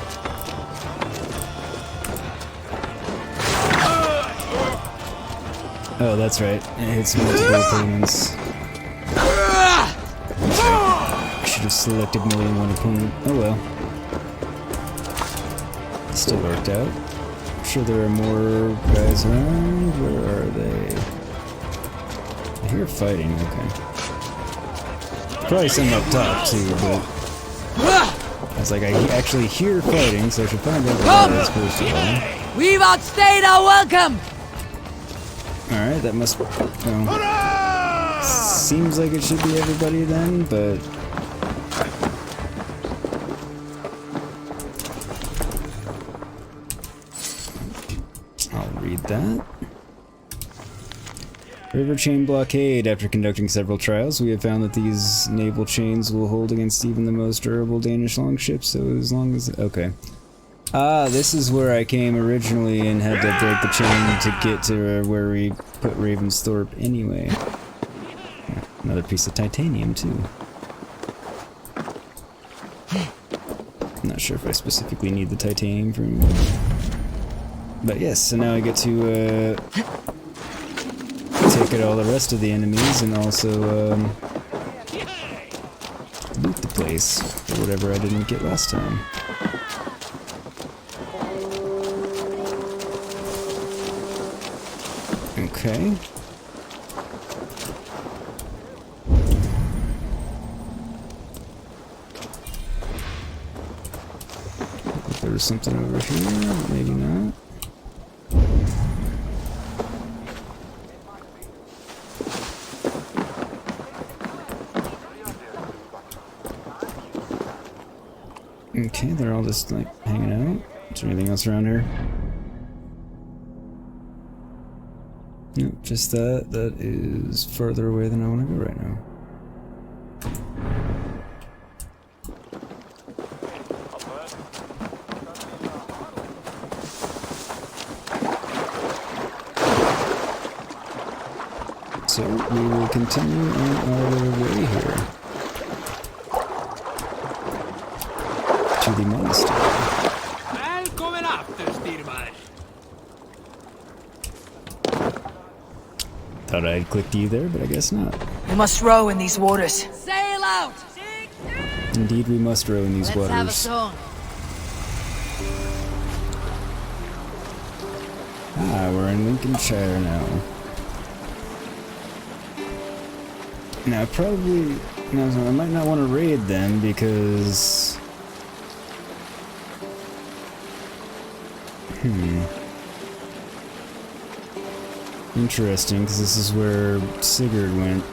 Oh, that's right. It hits multiple opponents. I should have selected more than one opponent. Oh well. It still worked out. I'm sure there are more guys around. Where are they? I hear fighting, okay. Probably some up top too, but I was like, I actually hear fighting, so I should find out what that is first of all. We've outstayed our welcome! Alright, that must... seems like it should be everybody then, but... I'll read that. River chain blockade. After conducting several trials, we have found that these naval chains will hold against even the most durable Danish longships, so as long as... Okay. Ah, this is where I came originally and had to break the chain to get to where we put Ravensthorpe anyway. Another piece of titanium, too. I'm not sure if I specifically need the titanium for anything. But yes, so now I get to take out all the rest of the enemies and also loot the place for whatever I didn't get last time. Okay. There was something over here, maybe not. Okay, they're all just like hanging out. Is there anything else around here? Nope, just that. That is further away than I want to go right now. So we will continue on our way here to the monastery. Välkommen after, Styrmar. Thought I had clicked you there, but I guess not. We must row in these waters. Sail out! Indeed, we must row in these Let's have a waters. song. Ah, we're in Lincolnshire now. Now, probably... No, I might not want to raid them because... Interesting, because this is where Sigurd went.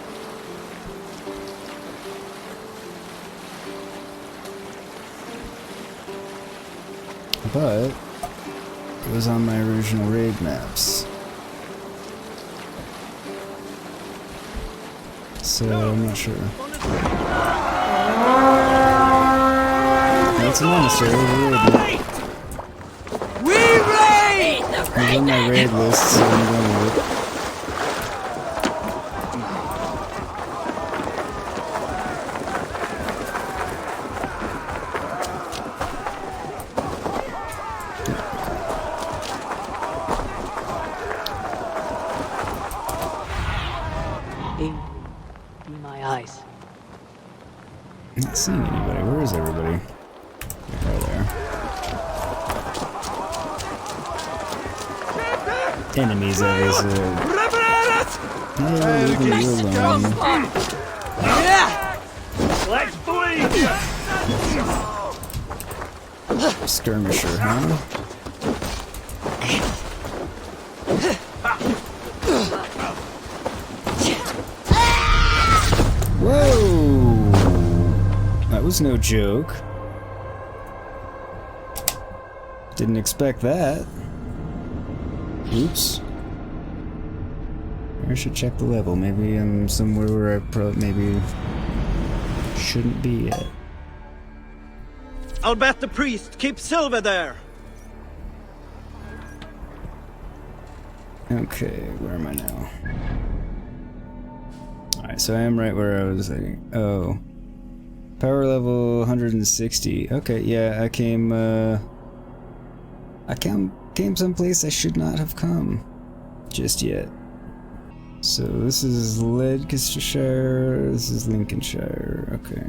But... it was on my original raid maps. So, I'm not sure. That's a monastery, we're raiding. We raid! It's on my raid list, so I'm going with it. In my eyes. I'm not seeing anybody. Where is everybody? Right there. Enemies, obviously. Yeah, leave me alone. Let's bleed! Skirmisher, huh? Whoa! That was no joke. Didn't expect that. Oops. I should check the level. Maybe I'm somewhere where I maybe shouldn't be yet. I'll bet the priest keeps silver there. Okay, where am I now? Alright, so I am right where I was thinking. Oh. Power level 160. Okay, yeah, I came someplace I should not have come just yet. So this is Leicestershire, this is Lincolnshire, okay.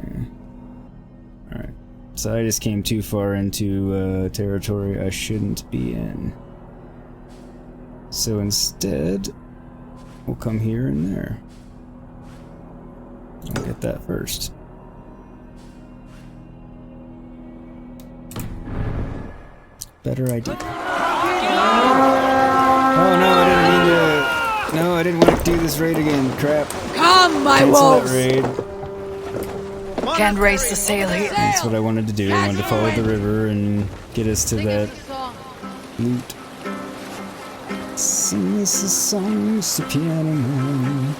Alright, so I just came too far into territory I shouldn't be in. So instead, we'll come here and there. I'll get that first. Better idea. Oh no, I didn't mean to... No, I didn't want to do this raid again. Crap. Come, my Cancel wolves! that raid. Can't raise the sail here. That's what I wanted to do. I wanted to follow the river and get us to that loot. Sing us a song, to piano man.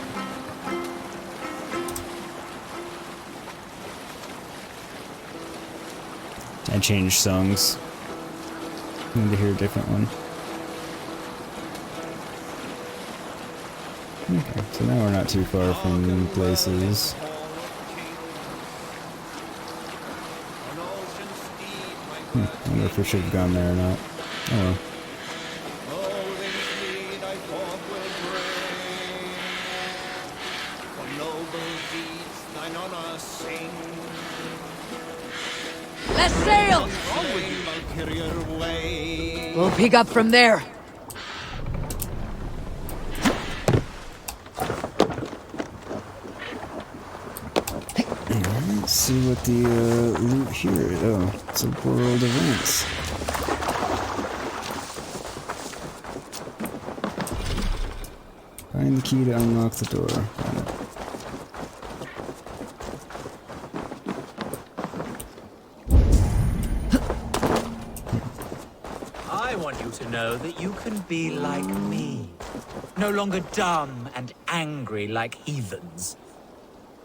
I changed songs. need to hear a different one. Okay, so now we're not too far from places. I wonder if we should have gone there or not. Oh well. Let's sail! We'll pick up from there. Let's see what the loot here is. Oh, it's a world events. Find the key to unlock the door. Got it. I want you to know that you can be like me. No longer dumb and angry like heathens.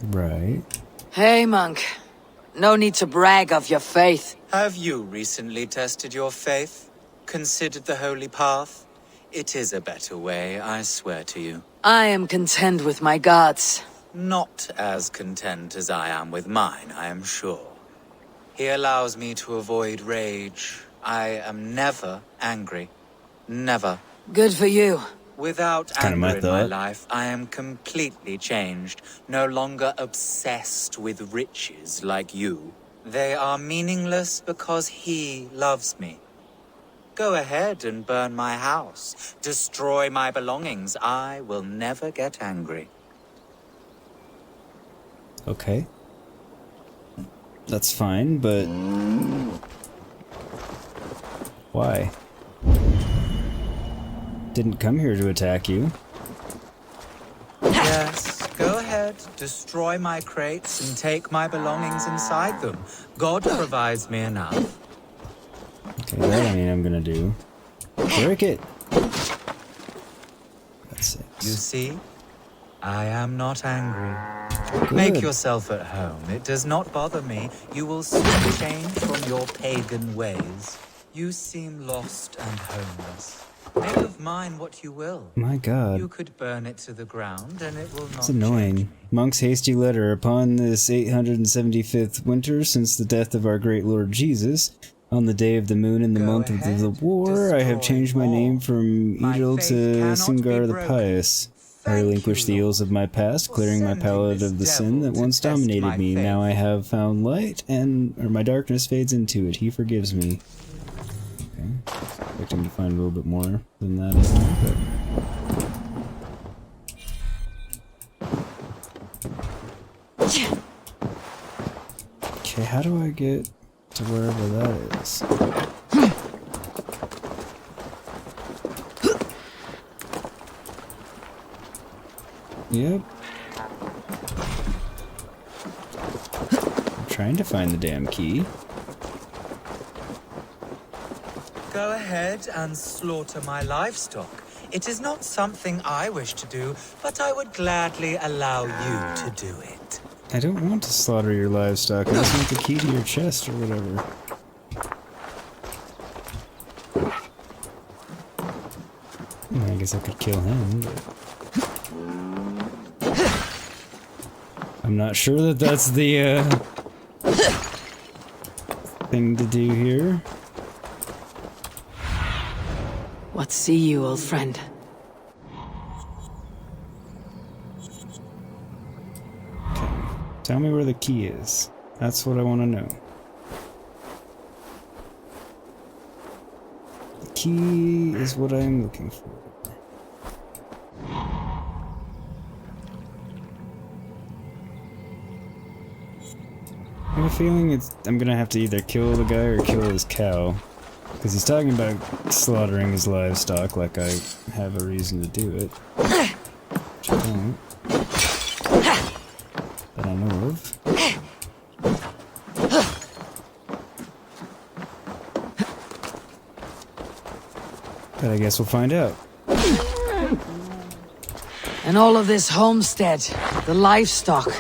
Right. Hey, monk. No need to brag of your faith. Have you recently tested your faith? Considered the holy path? It is a better way, I swear to you. I am content with my gods. Not as content as I am with mine, I am sure. He allows me to avoid rage. I am never angry. Never. Good for you. Without Kinda my anger in my thought. life, I am completely changed. No longer obsessed with riches like you. They are meaningless because he loves me. Go ahead and burn my house. Destroy my belongings. I will never get angry. Okay. That's fine, but... why? Didn't come here to attack you. Yes, go ahead. Destroy my crates and take my belongings inside them. God provides me enough. Okay, that I mean I'm gonna do. Break it! That's it. You see? I am not angry. Good. Make yourself at home. It does not bother me. You will soon change from your pagan ways. You seem lost and homeless. Make of mine what you will. My god. You could burn it to the ground and it will not It's annoying. Monk's hasty letter. Upon this 875th winter since the death of our great Lord Jesus, on the day of the moon in the month of the war, I have changed my name from Edel to Sigurd the Pious. I relinquish the ills of my past, clearing my palate of the sin that once dominated me. Now I have found light, and my darkness fades into it. He forgives me. Okay. Expecting to find a little bit more than that in there, but... Okay, how do I get to wherever that is? Yep. I'm trying to find the damn key. Go ahead and slaughter my livestock. It is not something I wish to do, but I would gladly allow you to do it. I don't want to slaughter your livestock. I just want the key to your chest or whatever. I guess I could kill him, but... I'm not sure that that's the, thing to do here. What see you, old friend? Okay. Tell me where the key is. That's what I want to know. The key is what I'm looking for. I have a feeling I'm gonna have to either kill the guy or kill his cow. Because he's talking about slaughtering his livestock like I have a reason to do it. Which I don't. That I know of. But I guess we'll find out. And all of this homestead, the livestock,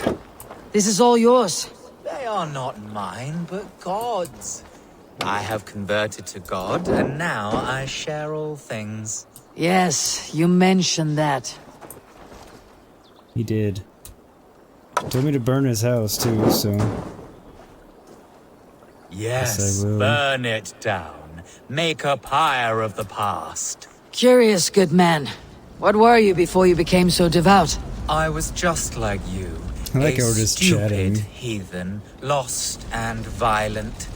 this is all yours. They are not mine, but God's. I have converted to God, and now I share all things. Yes, you mentioned that. He did. Told me to burn his house too, so... Yes, burn it down. Make a pyre of the past. Curious, good man. What were you before you became so devout? I was just like you. I like how we're a just stupid chatting. heathen, lost and violent.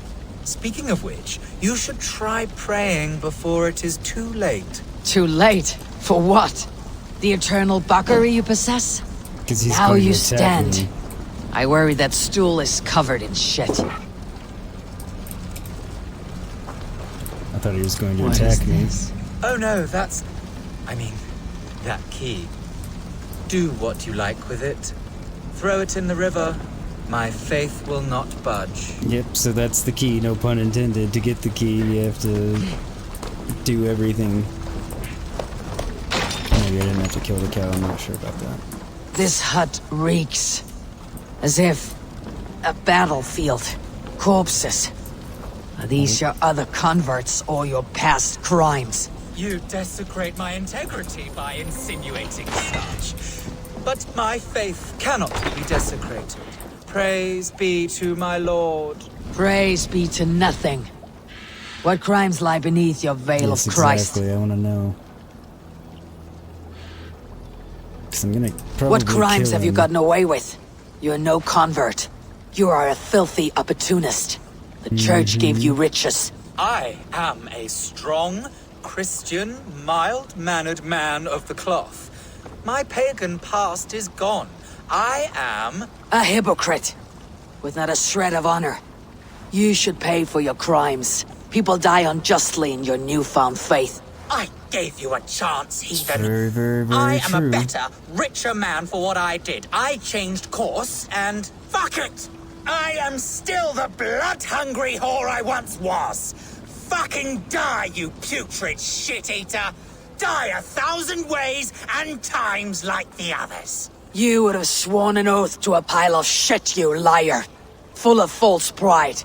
Speaking of which, you should try praying before it is too late. Too late? For what? The eternal buckery you possess? Because he's Now going you to attack stand. me. I worry that stool is covered in shit. I thought he was going to What attack is me. this? Oh no, that key. Do what you like with it. Throw it in the river. My faith will not budge. Yep, so that's the key, no pun intended. To get the key, you have to do everything. Maybe I didn't have to kill the cow, I'm not sure about that. This hut reeks. As if a battlefield. Corpses. Are these your other converts or your past crimes? You desecrate my integrity by insinuating such. But my faith cannot be desecrated. Praise be to my lord. Praise be to nothing. What crimes lie beneath your veil Yes, of Christ? exactly, I want to know. Because I'm gonna probably What crimes kill have you him. gotten away with? You're no convert. You are a filthy opportunist. The church gave you riches. I am a strong, Christian, mild-mannered man of the cloth. My pagan past is gone. I am... a hypocrite. With not a shred of honor. You should pay for your crimes. People die unjustly in your newfound faith. I gave you a chance, heathen. Very, very, very I am true. a better, richer man for what I did. I changed course, and fuck it! I am still the blood-hungry whore I once was. Fucking die, you putrid shit-eater! Die 1,000 ways and times like the others. You would have sworn an oath to a pile of shit, you liar. Full of false pride.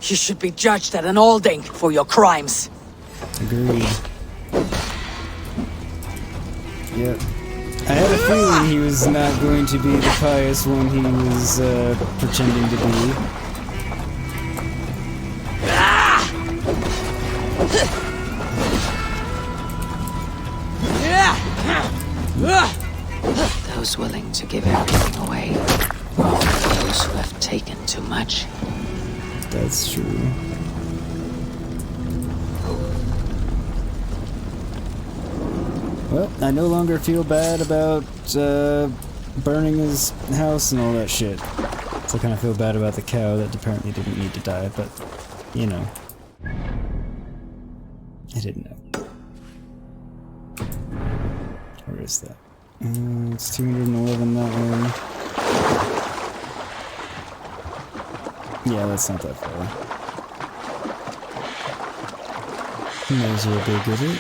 You should be judged at an alding for your crimes. Agreed. Yep. I had a feeling he was not going to be the pious one he was pretending to be. Those willing to give everything away. Those who have taken too much. That's true. Well, I no longer feel bad about burning his house and all that shit. So I kind of feel bad about the cow that apparently didn't need to die, but, you know. I didn't know. Where is that? It's 211 that way. Yeah, that's not that far. May as well go get it.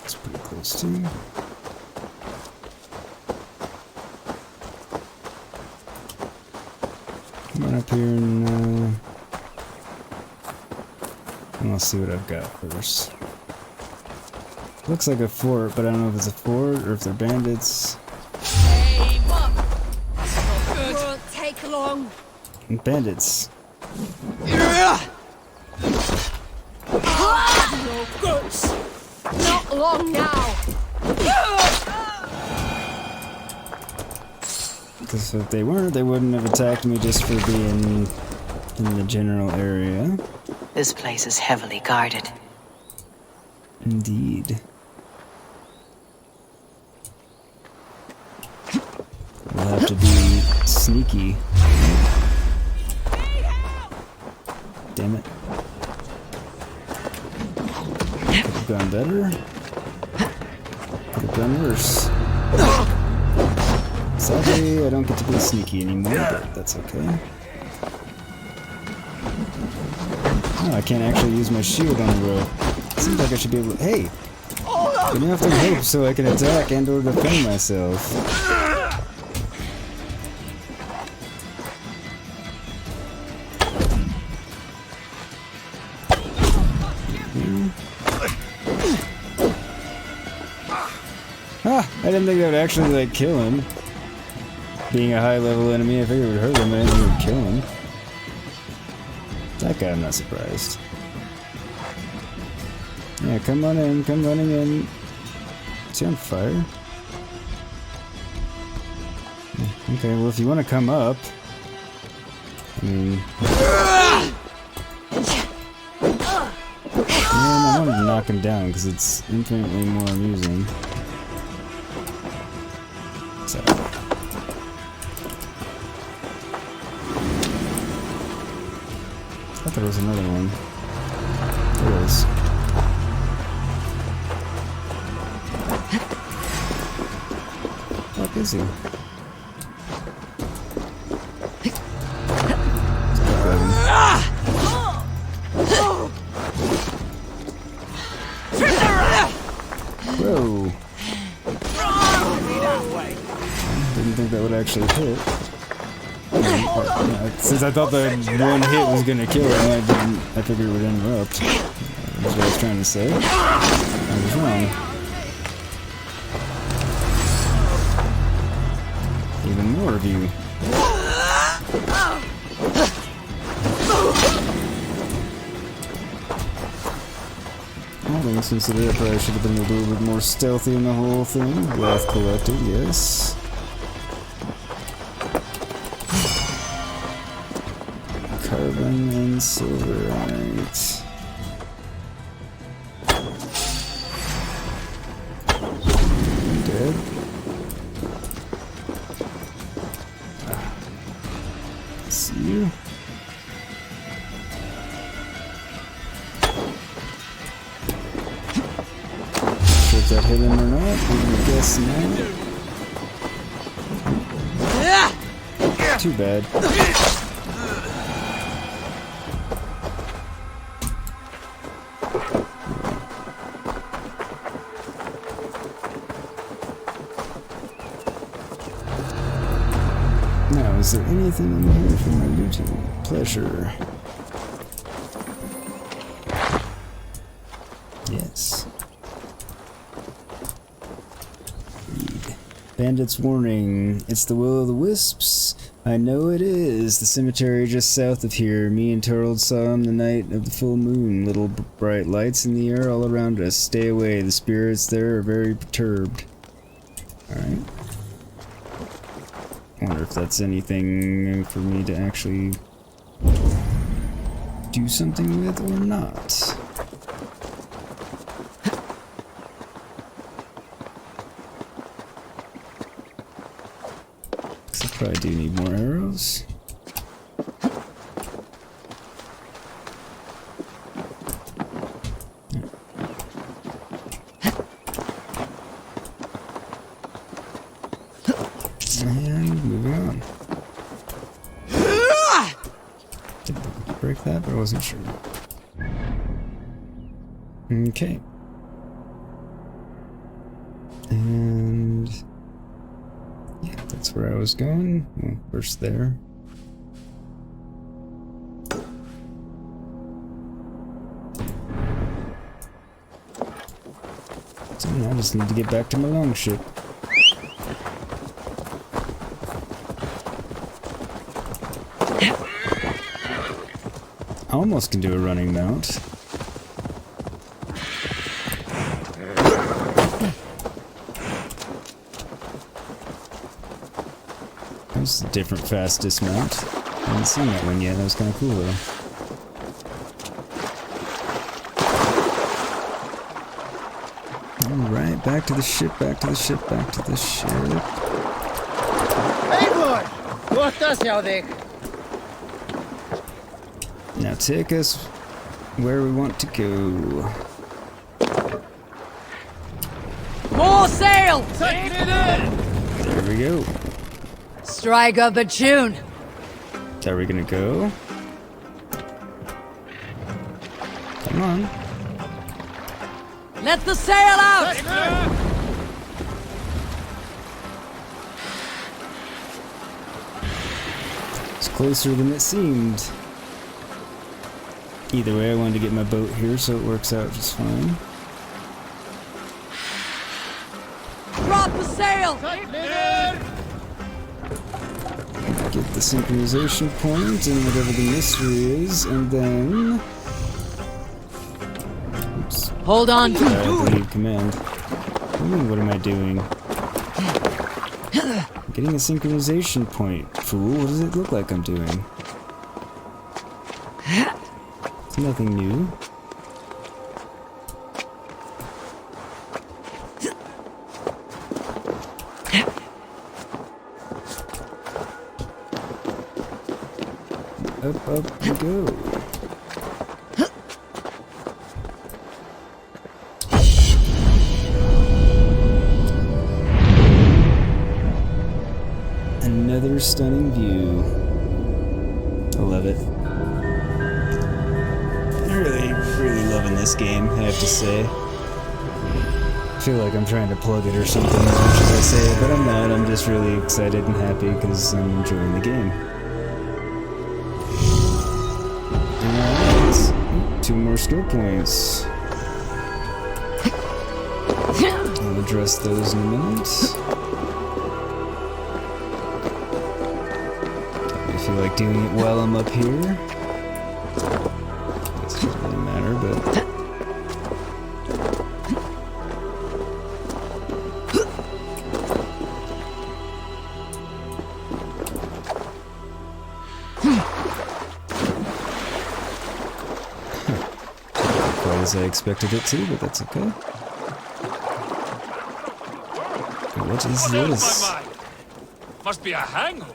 It's pretty close to. Come on up here and I'll see what I've got first. Looks like a fort, but I don't know if it's a fort or if they're bandits. Hey, what? Good. Won't take long. Bandits. No goods. Not long now. Because if they weren't, they wouldn't have attacked me just for being in the general area. This place is heavily guarded. Indeed. We'll have to be sneaky. Damn it. Could have gone better. Could have gone worse. Sadly, I don't get to be sneaky anymore, but that's okay. Oh, I can't actually use my shield on the rope. Seems like I should be able to... Hey! Hold Give me enough hope so I can attack and or defend myself. Ah, I didn't think that would actually, like, kill him. Being a high-level enemy, I figured it would hurt him, I didn't think it would kill him. That guy, I'm not surprised. Yeah, come on in, come running in. Is he on fire? Okay, well, if you want to come up... I mean... Man, I wanted to knock him down, because it's infinitely more amusing. So... I thought there was another one. There is. What is he? Whoa. Didn't think that would actually hit. Since I thought the one hit was gonna kill him, I figured it would interrupt. That's what I was trying to say. I was wrong. Even more of you. I think since it is, I should have been a little bit more stealthy in the whole thing. Wrath collected, yes. Carbon and silverite. Dead. See you. Sure if that hit him or not. I guess not. Too bad. Now, is there anything in here for my looting pleasure? Yes. Read. Bandits warning. It's the will of the wisps. I know it is. The cemetery just south of here. Me and Turld saw him the night of the full moon. Little bright lights in the air all around us. Stay away. The spirits there are very perturbed. Alright. I wonder if that's anything for me to actually do something with or not. Because I probably do need more arrows. And moving on. Didn't break that, but I wasn't sure. Okay. And yeah, that's where I was going. Well, first there. So now I just need to get back to my longship. I almost can do a running mount. That was a different fast dismount. I haven't seen that one yet. That was kind of cool though. Alright, back to the ship, back to the ship, back to the ship. Eivor! What does y'all think? Now take us where we want to go. More sail! There we go. Strike up a tune. Are we gonna go? Come on. Let the sail out! It's closer than it seemed. Either way, I wanted to get my boat here, so it works out just fine. Drop the sail! Get the synchronization point and whatever the mystery is, and then... Oops. Hold on. I leave command. What am I doing? I'm getting a synchronization point. Fool, what does it look like I'm doing? It's nothing new. Up we go. Another stunning view. I love it. Really loving this game, I have to say. I feel like I'm trying to plug it or something as much as I say it, but I'm not. I'm just really excited and happy because I'm enjoying the game. Alright, 2 more skill points. I'll address those in a minute. I feel like doing it while I'm up here. It doesn't really matter, but... Quite as I expected it to, but that's okay. What is this? Must be a hangover.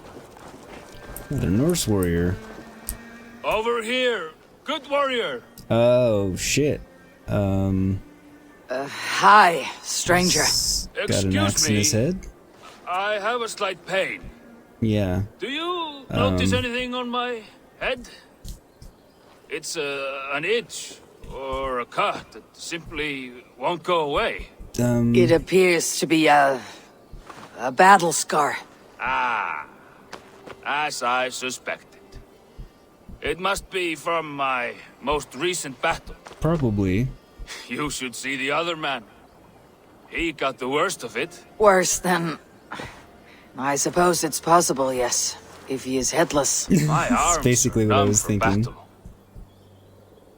Another Norse warrior. Over here, good warrior. Oh shit. Hi, stranger. Got an axe in his head? I have a slight pain. Yeah. Do you notice anything on my head? It's an itch or a cut that simply won't go away. It appears to be a battle scar. Ah, as I suspected. It must be from my most recent battle. Probably. You should see the other man. He got the worst of it. Worse than... I suppose it's possible, yes. If he is headless. My arms That's basically what I was thinking. Battle.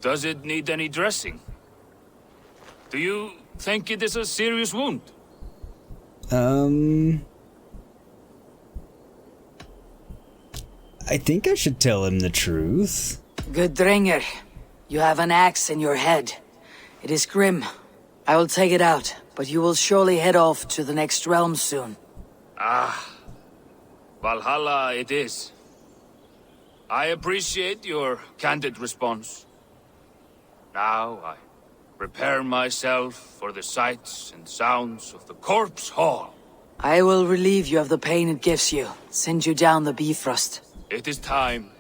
Does it need any dressing? Do you think it is a serious wound? I think I should tell him the truth. Good Dringer, you have an axe in your head. It is grim. I will take it out, but you will surely head off to the next realm soon. Ah, Valhalla it is. I appreciate your candid response. Now I prepare myself for the sights and sounds of the corpse hall. I will relieve you of the pain it gives you, send you down the Bifrost. It is time.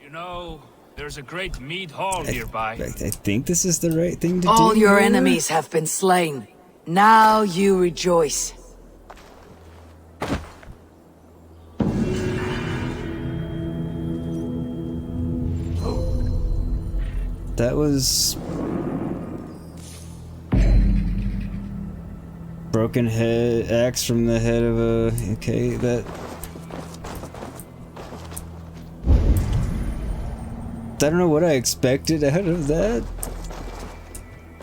You know, there's a great mead hall nearby. I think this is the right thing to do. All your here. enemies have been slain. Now you rejoice. That was... broken head, axe from the head of a... Okay, that... I don't know what I expected out of that.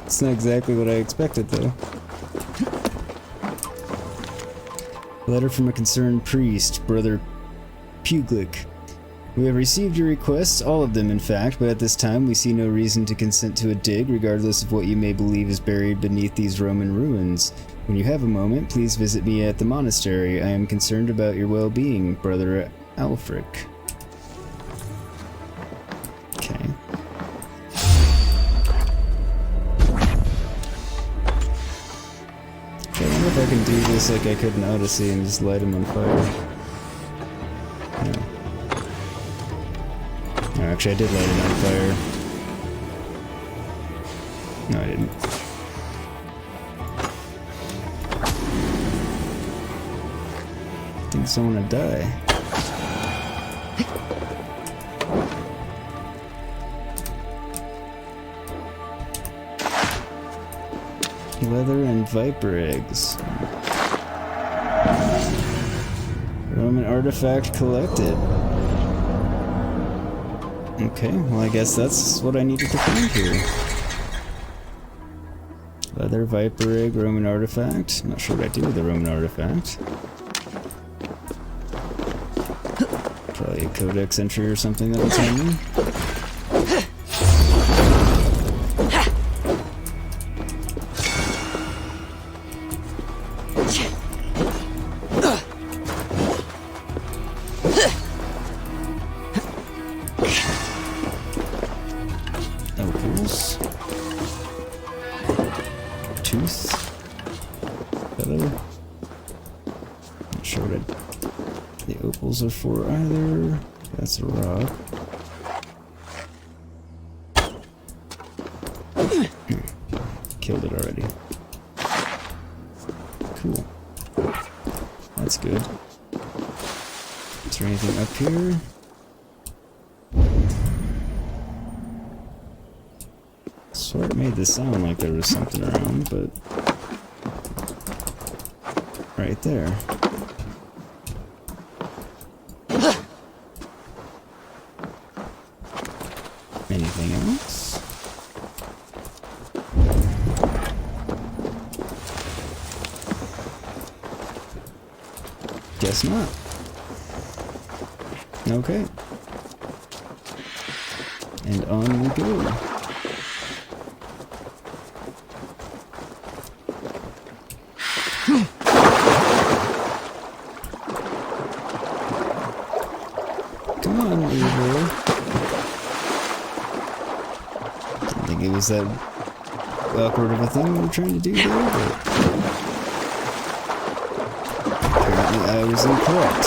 It's not exactly what I expected, though. Letter from a concerned priest, Brother Puglic. We have received your requests, all of them in fact, but at this time we see no reason to consent to a dig, regardless of what you may believe is buried beneath these Roman ruins. When you have a moment, please visit me at the monastery. I am concerned about your well-being, Brother Alfric. Okay. I wonder if I can do this like I could in Odyssey and just light him on fire. No. No, actually I did light it on fire. No, I didn't. just don't want to die. Leather and viper eggs. Roman artifact collected. Okay, well I guess that's what I needed to find here. Leather, viper egg, Roman artifact. Not sure what I do with the Roman artifact. Probably a codex entry or something that'll tell me. Are for either. That's a rock. Killed it already. Cool. That's good. Is there anything up here? I swear it made this sound like there was something around, but right there. Anything else? Guess not. Okay. And on we go. Come on, Evil. It was that awkward of a thing we were trying to do there, but apparently I was incorrect.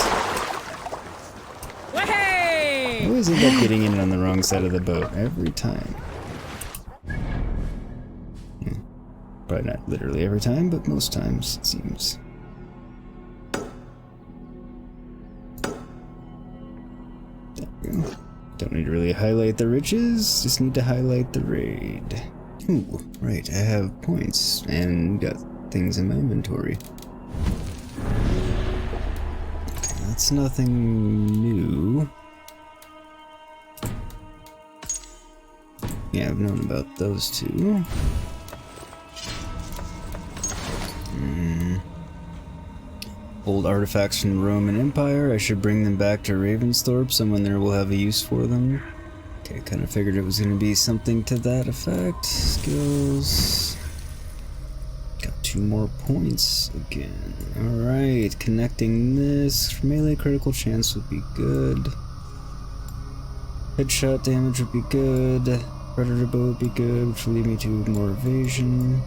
I always end up getting in on the wrong side of the boat every time. Probably not literally every time, but most times it seems. There we go. Don't need to really highlight the riches, just need to highlight the raid. Ooh, right, I have points and got things in my inventory. Okay, that's nothing new. Yeah, I've known about those two. Old artifacts from the Roman Empire. I should bring them back to Ravensthorpe. Someone there will have a use for them. Okay, kind of figured it was going to be something to that effect. Skills. Got 2 more points again. Alright, connecting this. Melee critical chance would be good. Headshot damage would be good. Predator bow would be good, which will lead me to more evasion.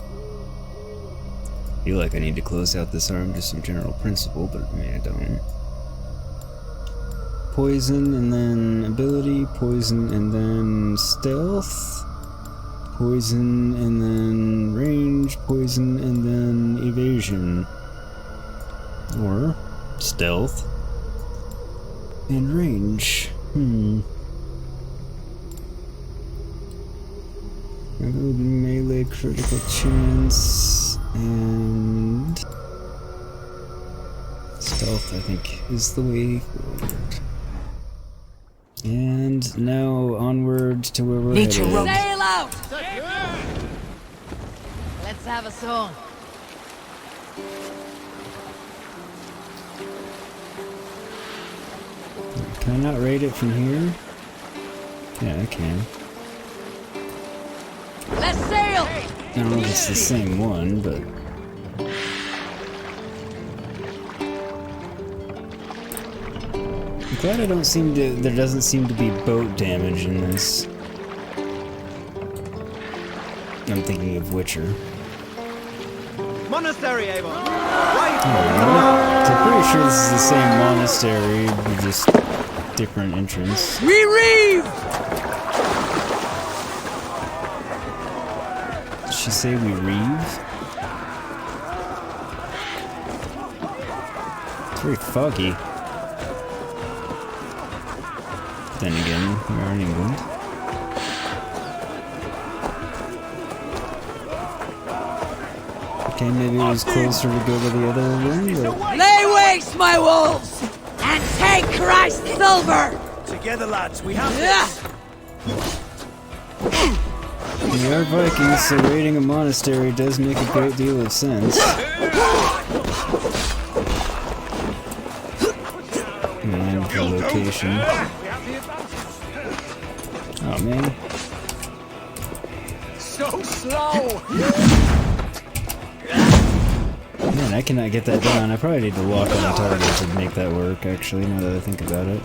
I feel like I need to close out this arm just in general principle, but I mean I don't. Poison and then ability, poison and then stealth, poison and then range, poison and then evasion. Or stealth and range. Melee critical chance and stealth, I think, is the way forward. And now onward to where we're headed. Sail out! Let's have a song. Can I not raid it from here? Yeah, I can. Let's sail! I don't know if it's the same one, but... I'm glad I don't seem to... There doesn't seem to be boat damage in this. I'm thinking of Witcher. Monastery, Avon! Right! So I'm pretty sure this is the same monastery, but just different entrance. We reeve! Did she say we reeve? very foggy. Then again, we are in England. Okay, maybe it was closer to go to the other room, but... Lay waste, my wolves! And take Christ's silver! Together, lads, we have this. We are Vikings, so raiding a monastery does make a great deal of sense. And the location. Oh man. So slow! Man, I cannot get that down. I probably need to walk on target to make that work, actually, now that I think about it.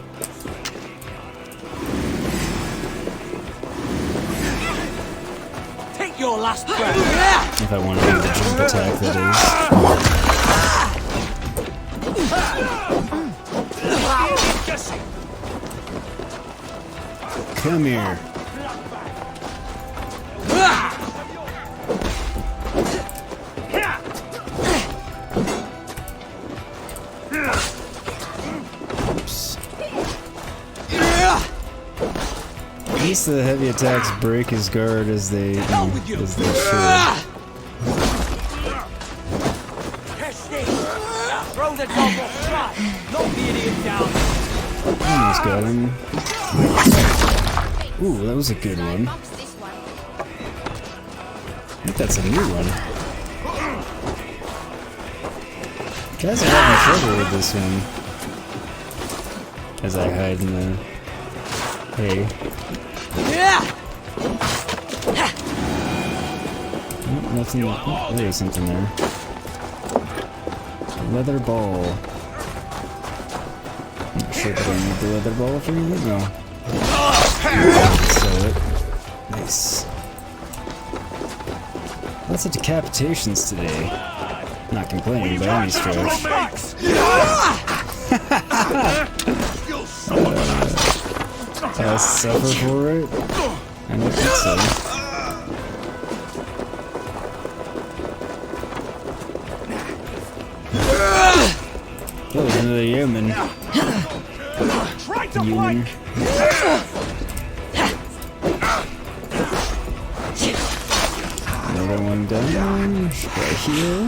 Take your last breath! If I want to do the jump attack, that is. Come here. At least the heavy attacks break his guard as they should. Throw the double shot! Knock the idiot down! Almost got him. Ooh, that was a good one. I think that's a new one. Guys are having trouble with this one. As I hide in the hay. Oh, nothing. Oh, there is something there. Leather ball. Not sure if I need the leather ball for anything. No. Sell it. Nice. Lots of decapitations today. Not complaining by any stretch. I suffer for it? I don't think so. Oh, another human. Human. Another one down. Should I heal?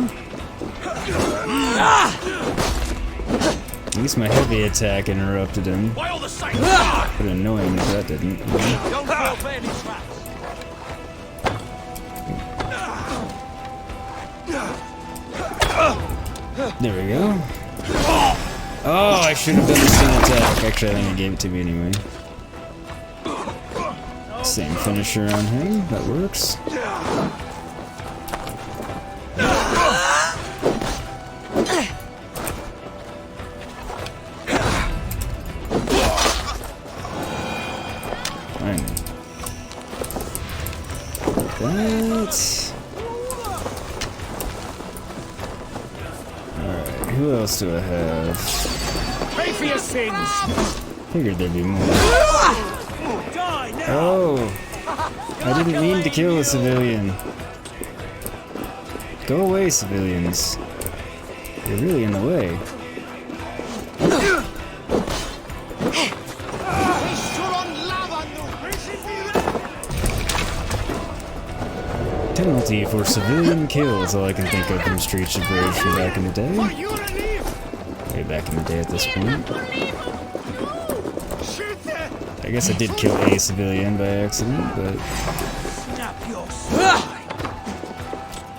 At least my heavy attack interrupted him. But annoying if that didn't. There we go. Oh, I should have done the same attack. Actually, I think he gave it to me anyway. Same finisher on him. That works. Alright, who else do I have? Pay for your sins! Figured there'd be more. Oh! I didn't mean to kill a civilian. Go away, civilians. You're really in the way. Penalty for civilian kills, all I can think of from Streets of Rage from back in the day. Way back in the day at this point. I guess I did kill a civilian by accident, but...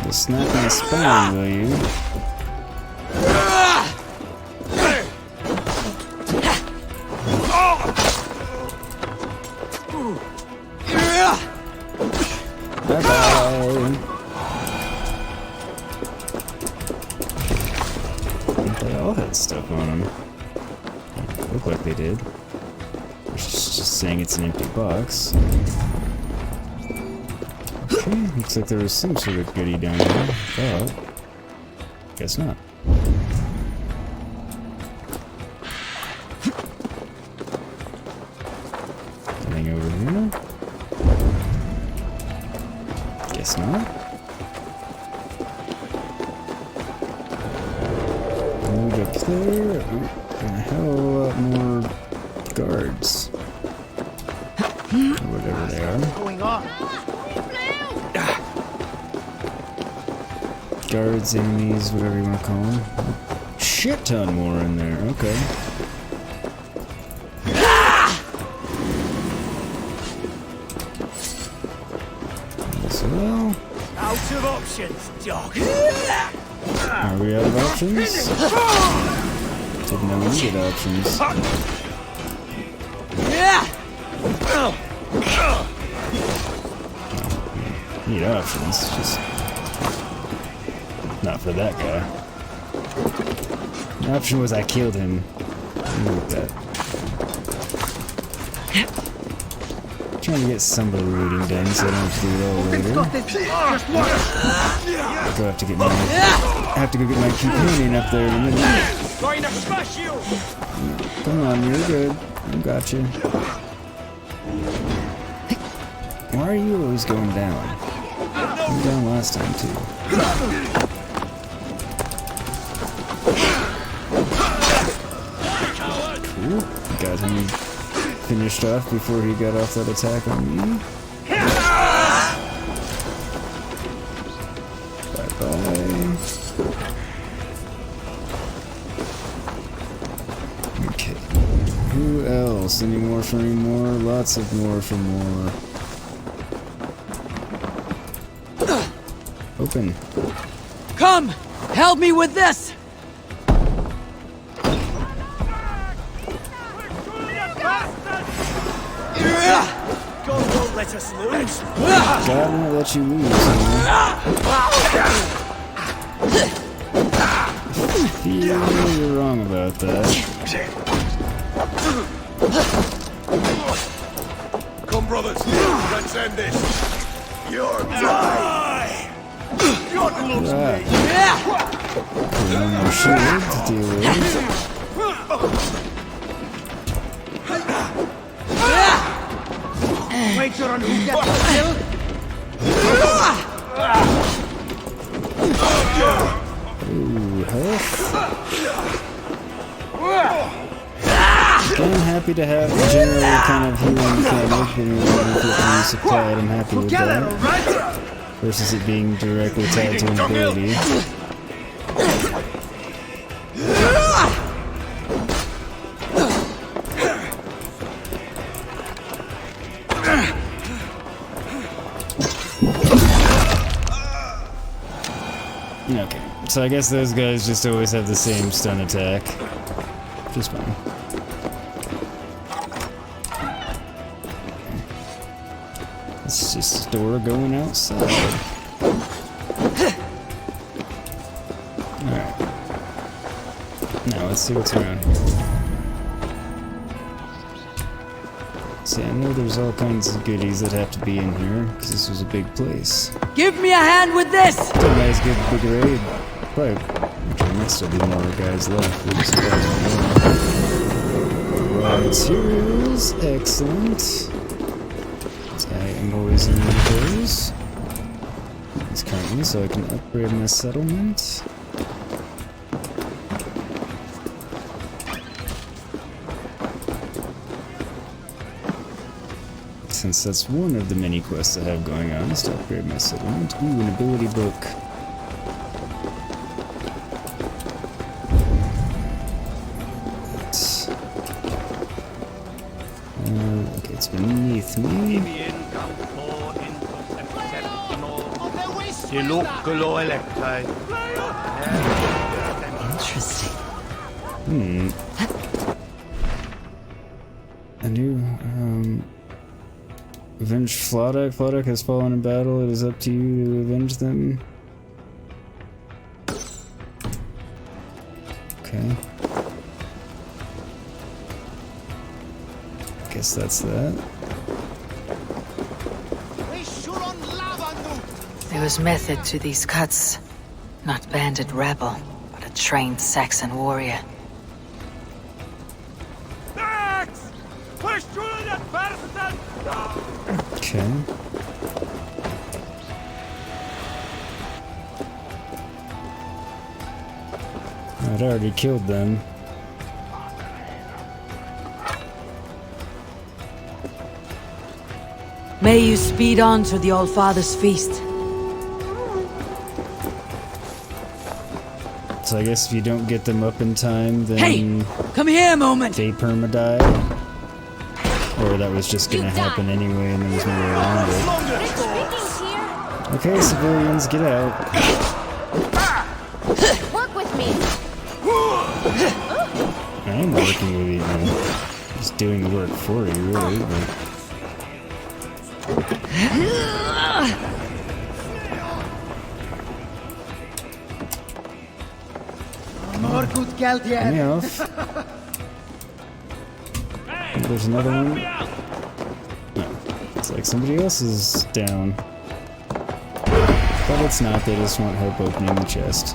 You'll snap my spine, will you? Bye-bye! They all had stuff on them. Look like they did. Just saying it's an empty box. Okay, looks like there was some sort of goodie down there. Thought. Guess not. Anything over here? Guess not. Moved up there. And a hell of a lot more guards. Or whatever they are. Going on? Guards, enemies, whatever you want to call them. Shit ton more in there, okay. As well. Out of options, dog. Are we out of options? Didn't know we needed options. Need options, just not for that guy. The option was I killed him. Like that. Trying to get some of the looting done so I don't have to do it all later. I have to go get my companion up there in a minute. Going to smash you! Come on, you're good. I got you. Why are you always going down? You went down last time too. Cool. Got him finished off before he got off that attack on me. Bye-bye. Okay. Who else? Any more for any more? Lots of more for more. Open. Come! Help me with this! God won't let us lose. God won't let you lose, man. You're wrong about that. Come, brothers. Let's end this. You're die. God loves me. Put on your shield to deal with. Wager on who gets the kill? Ooh, health. Again, happy to have the general kind of healing mechanic being supplied. I'm happy with that. Versus it being directly tied to an ability. Okay, so I guess those guys just always have the same stun attack. Just fine. It's just a door going outside. Alright. Now let's see what's around here. See, I know there's all kinds of goodies that have to be in here, because this was a big place. Give me a hand with this! It's a nice good big raid. Probably, there might still be more guys left. We'll just raw materials, excellent. I am always in those. It's currently so I can upgrade my settlement. Since that's one of the many quests I have going on, is to upgrade my settlement. Ooh, an ability book. Okay, it's beneath me. Interesting. A new, avenge Flodok. Flodok has fallen in battle. It is up to you to avenge them. Okay. Guess that's that. There was method to these cuts. Not bandit rebel, but a trained Saxon warrior. Okay. I'd already killed them. May you speed on to the All Father's feast. So I guess if you don't get them up in time, then... Hey! Come here a moment! They perma-die? Or that was just gonna happen anyway and there was no way around it. Okay, civilians, get out. Work with me. I am working with you, man. Just doing the work for you, really, but... More good geld yet. Let me off. There's another one. No. It's like somebody else is down. But it's not, they just want help opening the chest.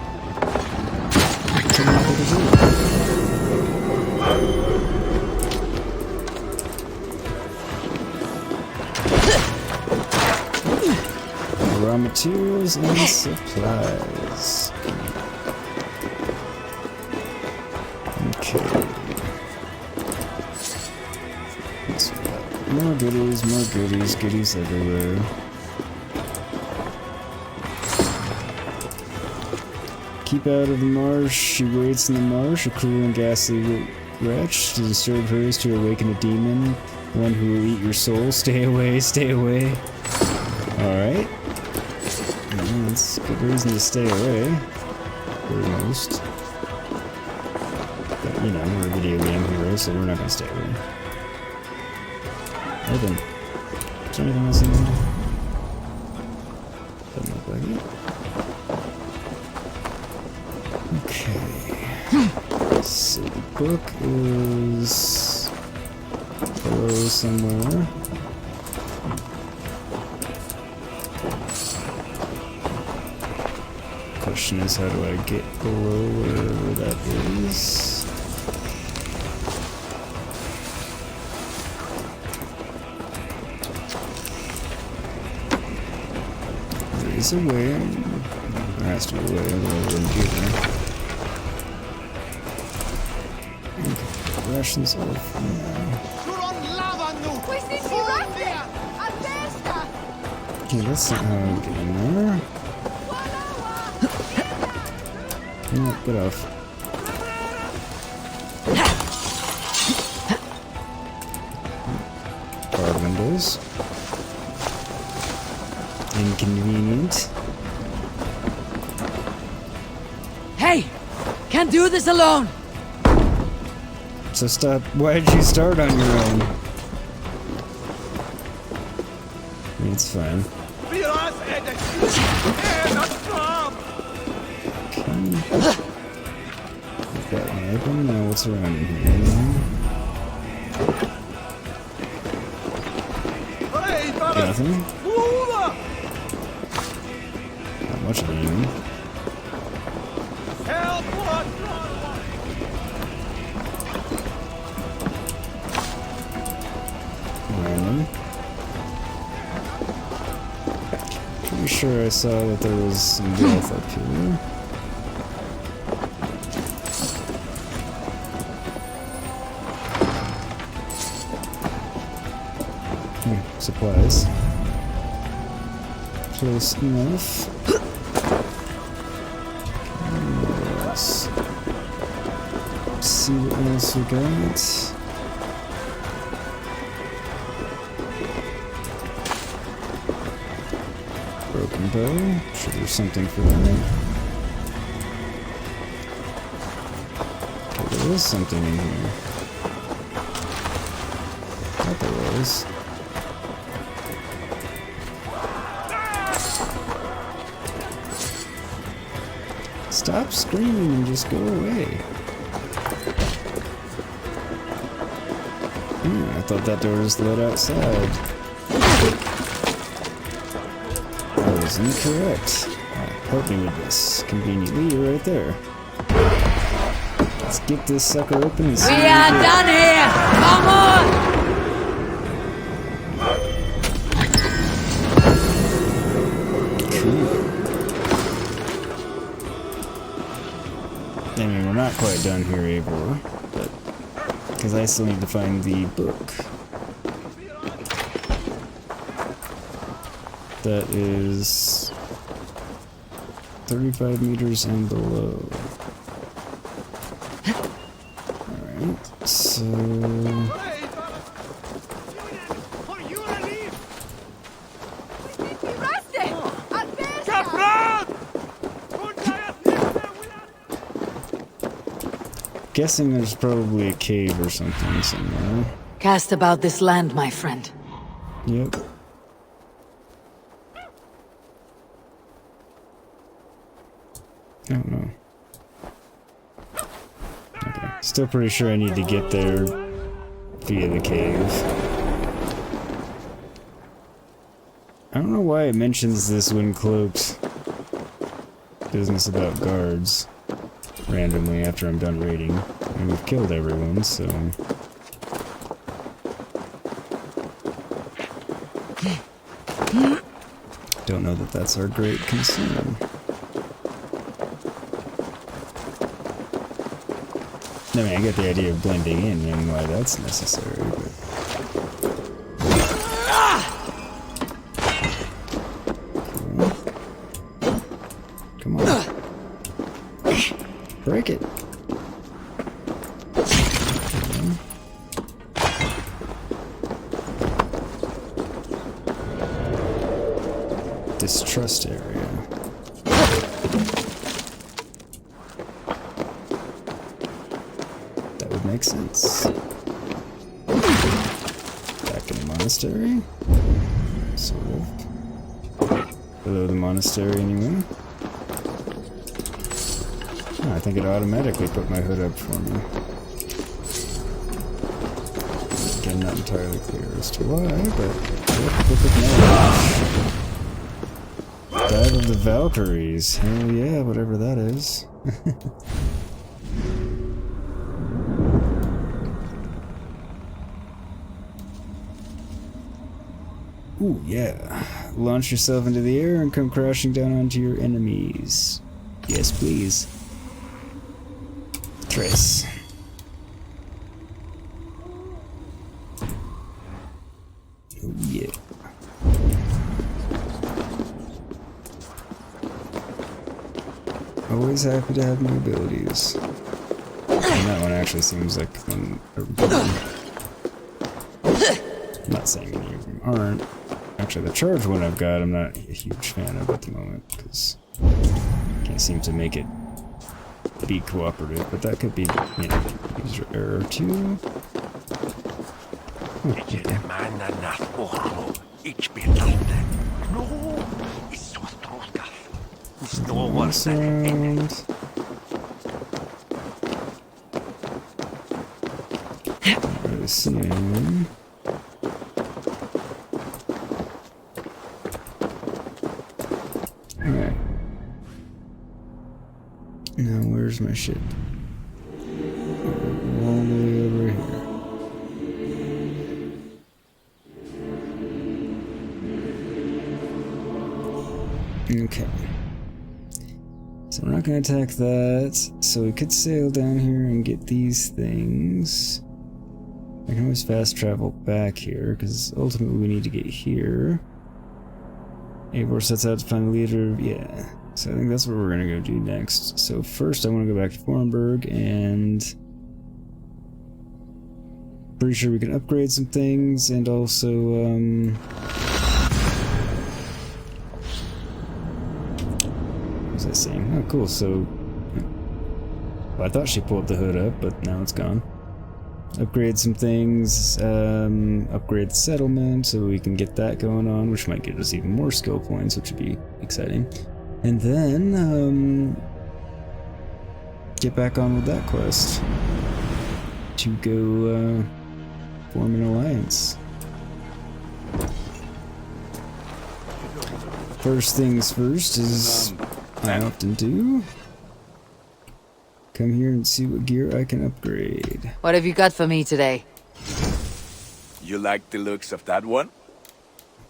Raw materials and supplies. Okay. More goodies, goodies everywhere. Keep out of the marsh. She waits in the marsh, a cruel and ghastly wretch. To disturb her is to awaken a demon, one who will eat your soul. Stay away, stay away. Alright. That's a good reason to stay away. For most. But, you know, we're a video game hero, so we're not gonna stay away. Oh, then. Is there anything else in there? Doesn't look like it. Okay. So the book is below somewhere. Question is, how do I get below wherever that is? There is a way. There has to be a way, otherwise I wouldn't be there. Okay, rations off for now. Okay, that's not how I get in there. No, get off. Bar windows. Inconvenient. Hey! Can't do this alone! So stop. Why did you start on your own? It's fine. We've got an open. Now what's around in here? Nothing? Not much of anything. Random. Pretty sure I saw that there was some death up here. Supplies. Close enough. Let's see what else we got. Broken bow. Sure there's something for that. Okay, there is something in here. Thought there was. Stop screaming and just go away. I thought that door was led outside. I was incorrect. Help me with this. Conveniently, you're right there. Let's get this sucker open and see we are done here! Come on! not quite done here, Eivor, but because I still need to find the book. That is 35 meters and below. Alright, so... Guessing there's probably a cave or something somewhere. Cast about this land, my friend. Yep. Oh no. Okay. Still pretty sure I need to get there via the cave. I don't know why it mentions this when cloaked business about guards randomly after I'm done raiding. And we've killed everyone, so... Don't know that that's our great concern. I mean, I get the idea of blending in and why that's necessary, but... Cool. Come on. Break it. Distrust area. That would make sense. Back in the monastery. Sort of. Below the monastery anyway. Oh, I think it automatically put my hood up for me. Again, not entirely clear as to why, but look at knowledge. Battle of the Valkyries. Hell yeah, whatever that is. Ooh, yeah. Launch yourself into the air and come crashing down onto your enemies. Yes, please. Trace. Oh, yeah. Always happy to have new abilities. And that one actually seems like one. I'm not saying any of them aren't. Actually, the charge one I've got, I'm not a huge fan of at the moment because can't seem to make it be cooperative. But that could be, you know, user error too. Sound. Not really seeing anyone. Alright. Now where's my ship? All the way over here. Okay. So we're not going to attack that, so we could sail down here and get these things. I can always fast travel back here, because ultimately we need to get here. Eivor sets out to find the leader, yeah. So I think that's what we're going to go do next. So first I want to go back to Fornburg, and... pretty sure we can upgrade some things, and also, what was I saying? Oh, cool, so... well, I thought she pulled the hood up, but now it's gone. Upgrade some things, upgrade the settlement so we can get that going on, which might get us even more skill points, which would be exciting. And then, get back on with that quest to go, form an alliance. First things first is, I often do, come here and see what gear I can upgrade. What have you got for me today? You like the looks of that one?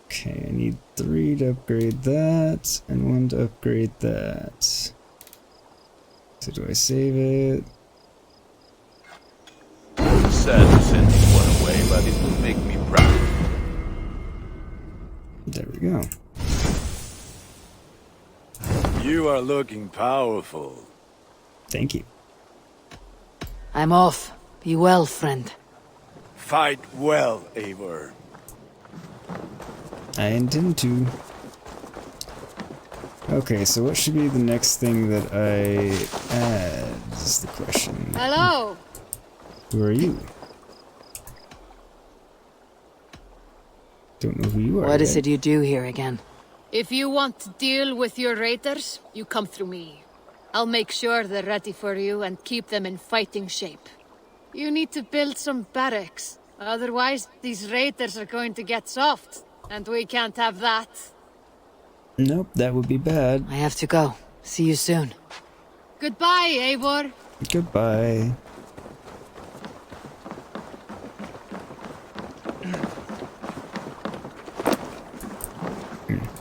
Okay, I need 3 to upgrade that, and 1 to upgrade that. So do I save it? sad to send this one away, but it will make me proud. There we go. You are looking powerful. Thank you. I'm off. Be well, friend. Fight well, Eivor. I intend to. Okay, so what should be the next thing that I add? Is the question. Hello. Who are you? Don't know who you are. What is it you do here again? If you want to deal with your raiders, you come through me. I'll make sure they're ready for you and keep them in fighting shape. You need to build some barracks. Otherwise, these raiders are going to get soft. And we can't have that. Nope, that would be bad. I have to go. See you soon. Goodbye, Eivor. Goodbye.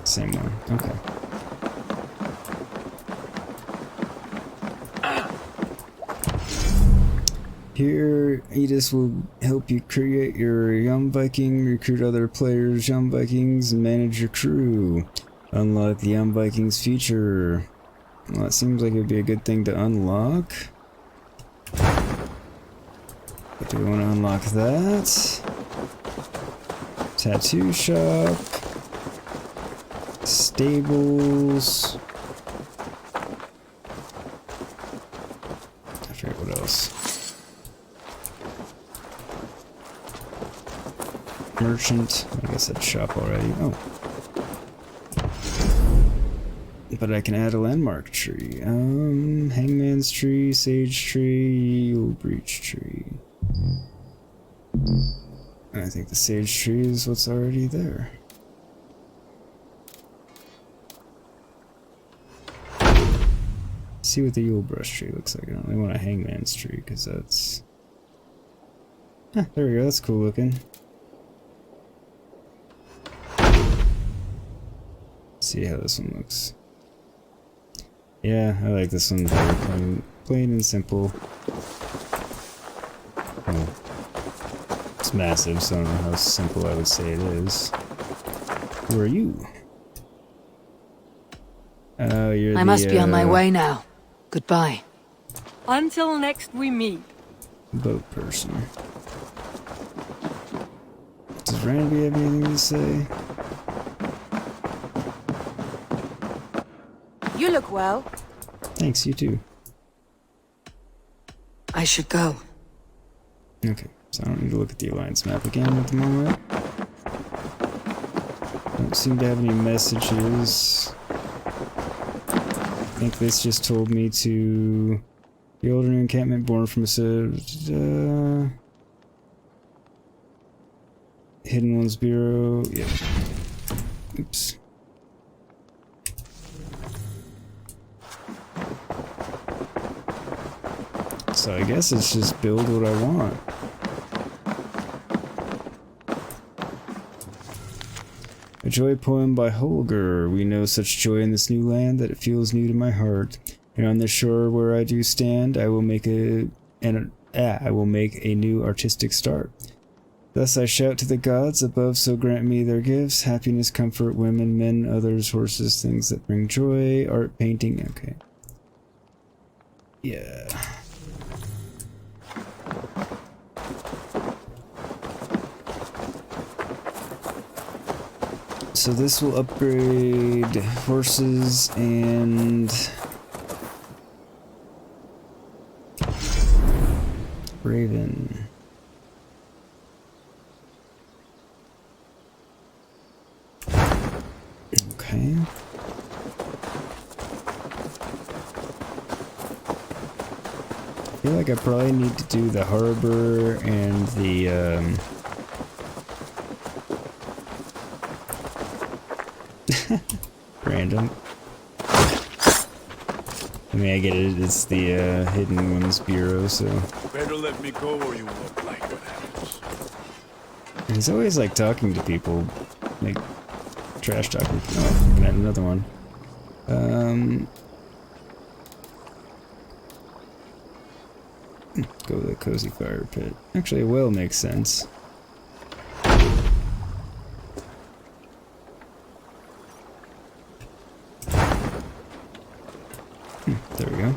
Same one. Okay. Here, Edis will help you create your young Viking, recruit other players' young Vikings, and manage your crew. Unlock the young Vikings feature. Well, that seems like it would be a good thing to unlock. But do we want to unlock that? Tattoo shop. Stables. I forget what else. Merchant. I guess that's shop already. Oh. But I can add a landmark tree. Hangman's tree, sage tree, Yule breach tree. I think the sage tree is what's already there. See what the Yule brush tree looks like. I only want a hangman's tree because that's... There we go, that's cool looking. See how this one looks. Yeah, I like this one better. Plain and simple. Oh. It's massive, so I don't know how simple I would say it is. Who are you? Oh, you're I must be on my way now. Goodbye. Until next we meet. Boat person. Does Randvi have anything to say? You look well. Thanks, you too. I should go. Okay, so I don't need to look at the Alliance map again at the moment. Don't seem to have any messages. I think this just told me to... The older encampment born from a... Hidden Ones Bureau... Yep. Oops. So I guess it's just build what I want. A joy poem by Holger. We know such joy in this new land that it feels new to my heart. And on the shore where I do stand, I will make a new artistic start. Thus I shout to the gods above, so grant me their gifts: happiness, comfort, women, men, others, horses, things that bring joy, art, painting. Okay. Yeah. So this will upgrade horses and Raven. Okay. I feel like I probably need to do the harbor and the random. I mean, I get it, it's the Hidden Ones Bureau, so... Better let me go or you won't like what happens. He's always, like, talking to people. Like, trash talking. Oh, got another one. Go with a cozy fire pit. Actually, a well makes sense. There we go.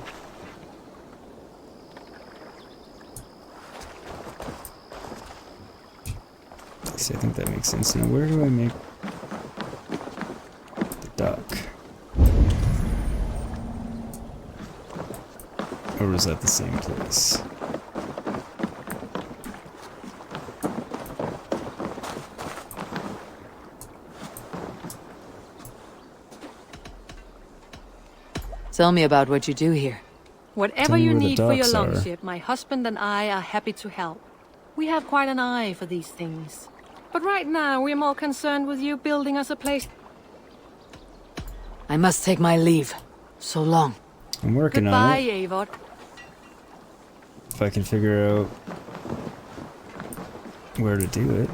So I think that makes sense. Now, where do I make the dock? Or was that the same place? Tell me about what you do here. Whatever you need for your longship, my husband and I are happy to help. We have quite an eye for these things. But right now, we're more concerned with you building us a place. I must take my leave. So long. I'm working Goodbye, on it. Eivor. If I can figure out where to do it.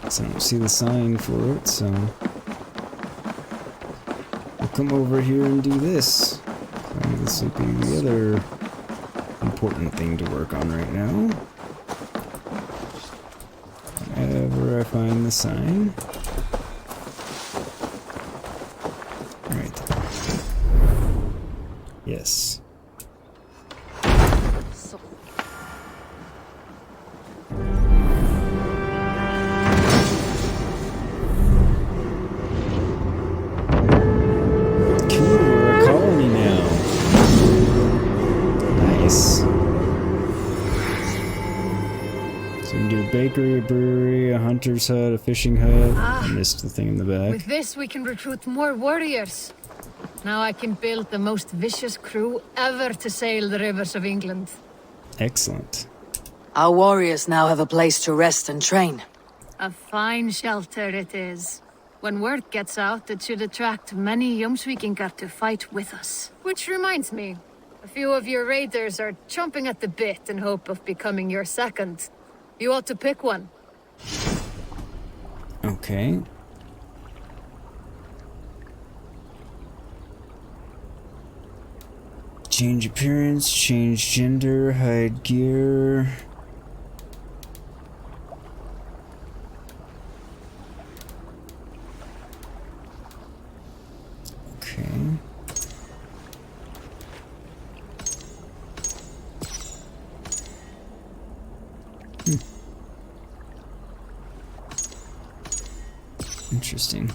So I don't see the sign for it, so I'll come over here and do this. So this will be the other important thing to work on right now. Whenever I find the sign. Right there. Yes. Bakery, a brewery, a hunter's hut, a fishing hut. I missed the thing in the back. With this, we can recruit more warriors. Now I can build the most vicious crew ever to sail the rivers of England. Excellent. Our warriors now have a place to rest and train. A fine shelter it is. When word gets out, it should attract many Jomsvikingar to fight with us. Which reminds me, a few of your raiders are chomping at the bit in hope of becoming your second. You ought to pick one. Okay. Change appearance, change gender, hide gear. Okay. Interesting.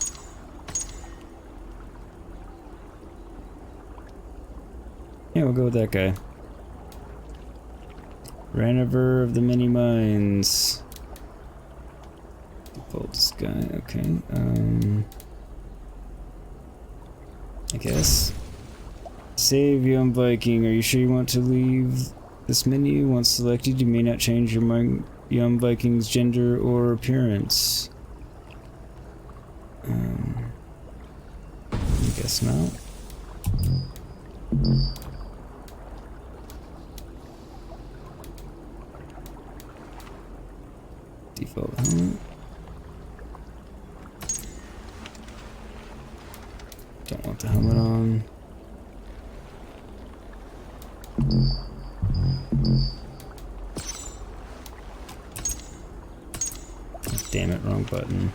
Yeah, we'll go with that guy. Randvi of the many mines. Default this guy, okay. I guess. Save Young Viking. Are you sure you want to leave this menu? Once selected, you may not change your Young Viking's gender or appearance. I guess not. Default helmet. Don't want the helmet on. Damn it, wrong button.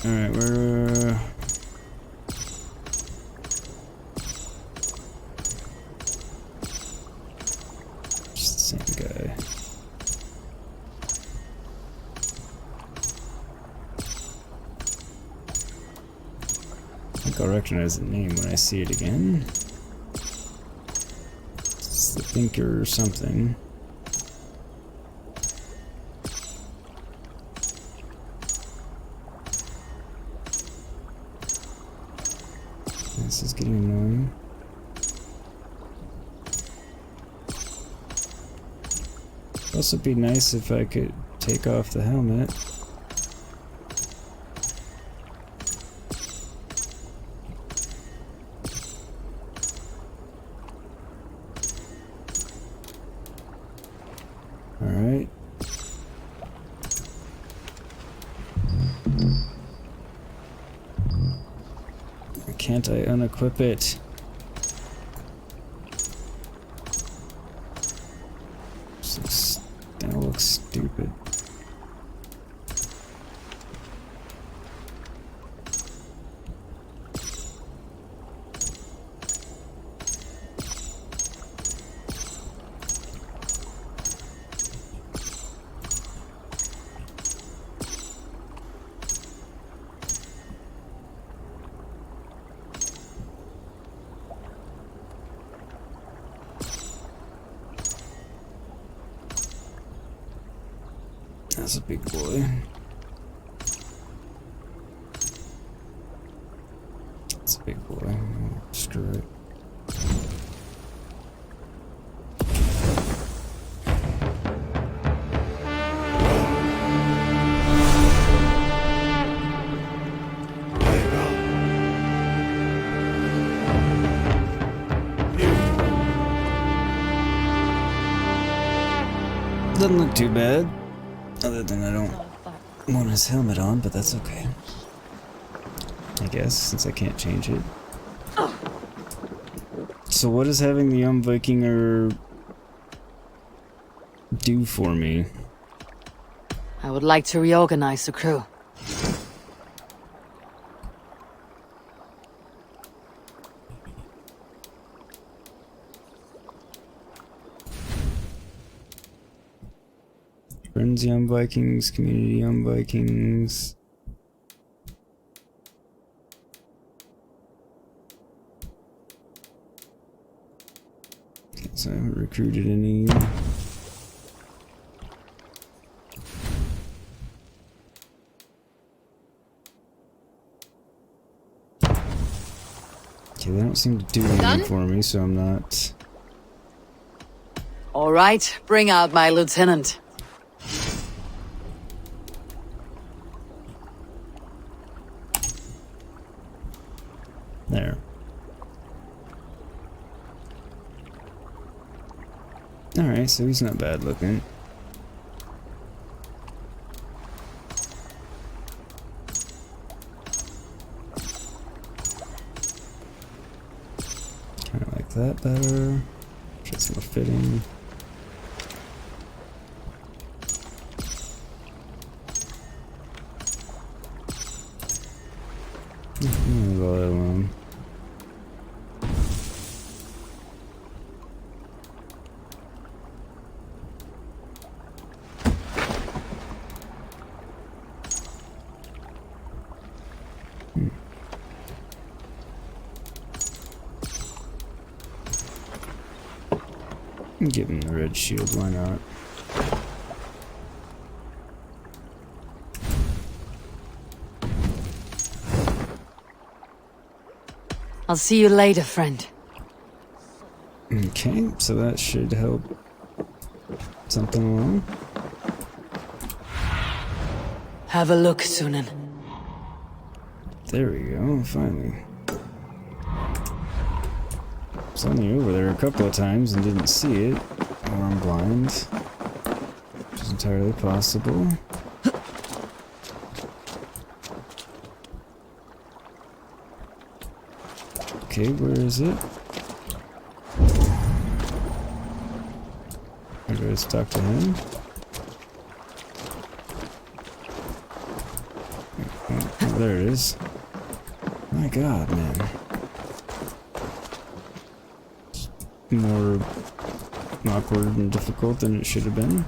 Alright, we're just the same guy. I think I'll recognize the name when I see it again. It's the Thinker or something. This is getting annoying. It'd also be nice if I could take take off the helmet. Alright. Can't I unequip it? That looks stupid. That's a big boy. That's a big boy. Screw it. Doesn't look too bad. Other than I don't want his helmet on, but that's okay. I guess, since I can't change it. So what does having the young Vikinger do for me? I would like to reorganize the crew. Friends Young Vikings, Community Young Vikings. Okay, so I haven't recruited any. Okay, they don't seem to do anything for me, so I'm not. All right, bring out my lieutenant. There. Alright, so he's not bad looking. Kinda like that better. Just more fitting. Leave all that alone. Give him the red shield, why not? I'll see you later, friend. Okay, so that should help something along. Have a look, Sunan. There we go, finally. I was only over there a couple of times and didn't see it. Or I'm blind. Which is entirely possible. Okay, where is it? Or do I just talk to him? Oh, there it is. My god, man. More awkward and difficult than it should have been.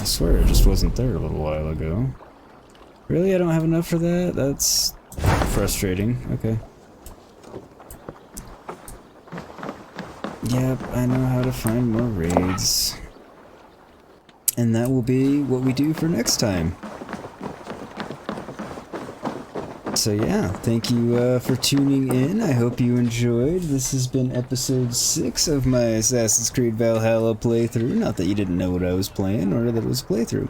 I swear it just wasn't there a little while ago. Really? I don't have enough for that? That's frustrating. Okay. Yep, I know how to find more raids. And that will be what we do for next time. So yeah, thank you for tuning in. I hope you enjoyed. This has been episode 6 of my Assassin's Creed Valhalla playthrough. Not that you didn't know what I was playing or that it was a playthrough.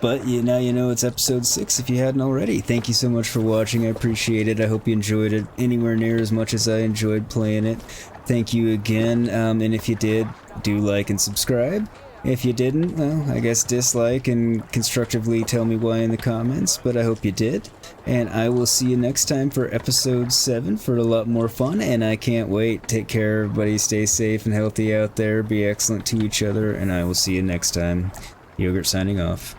But now you know it's episode 6 if you hadn't already. Thank you so much for watching. I appreciate it. I hope you enjoyed it anywhere near as much as I enjoyed playing it. Thank you again. And if you did, do like and subscribe. If you didn't, well, I guess dislike and constructively tell me why in the comments, but I hope you did. And I will see you next time for episode 7 for a lot more fun, and I can't wait. Take care, everybody. Stay safe and healthy out there. Be excellent to each other, and I will see you next time. Yogurt signing off.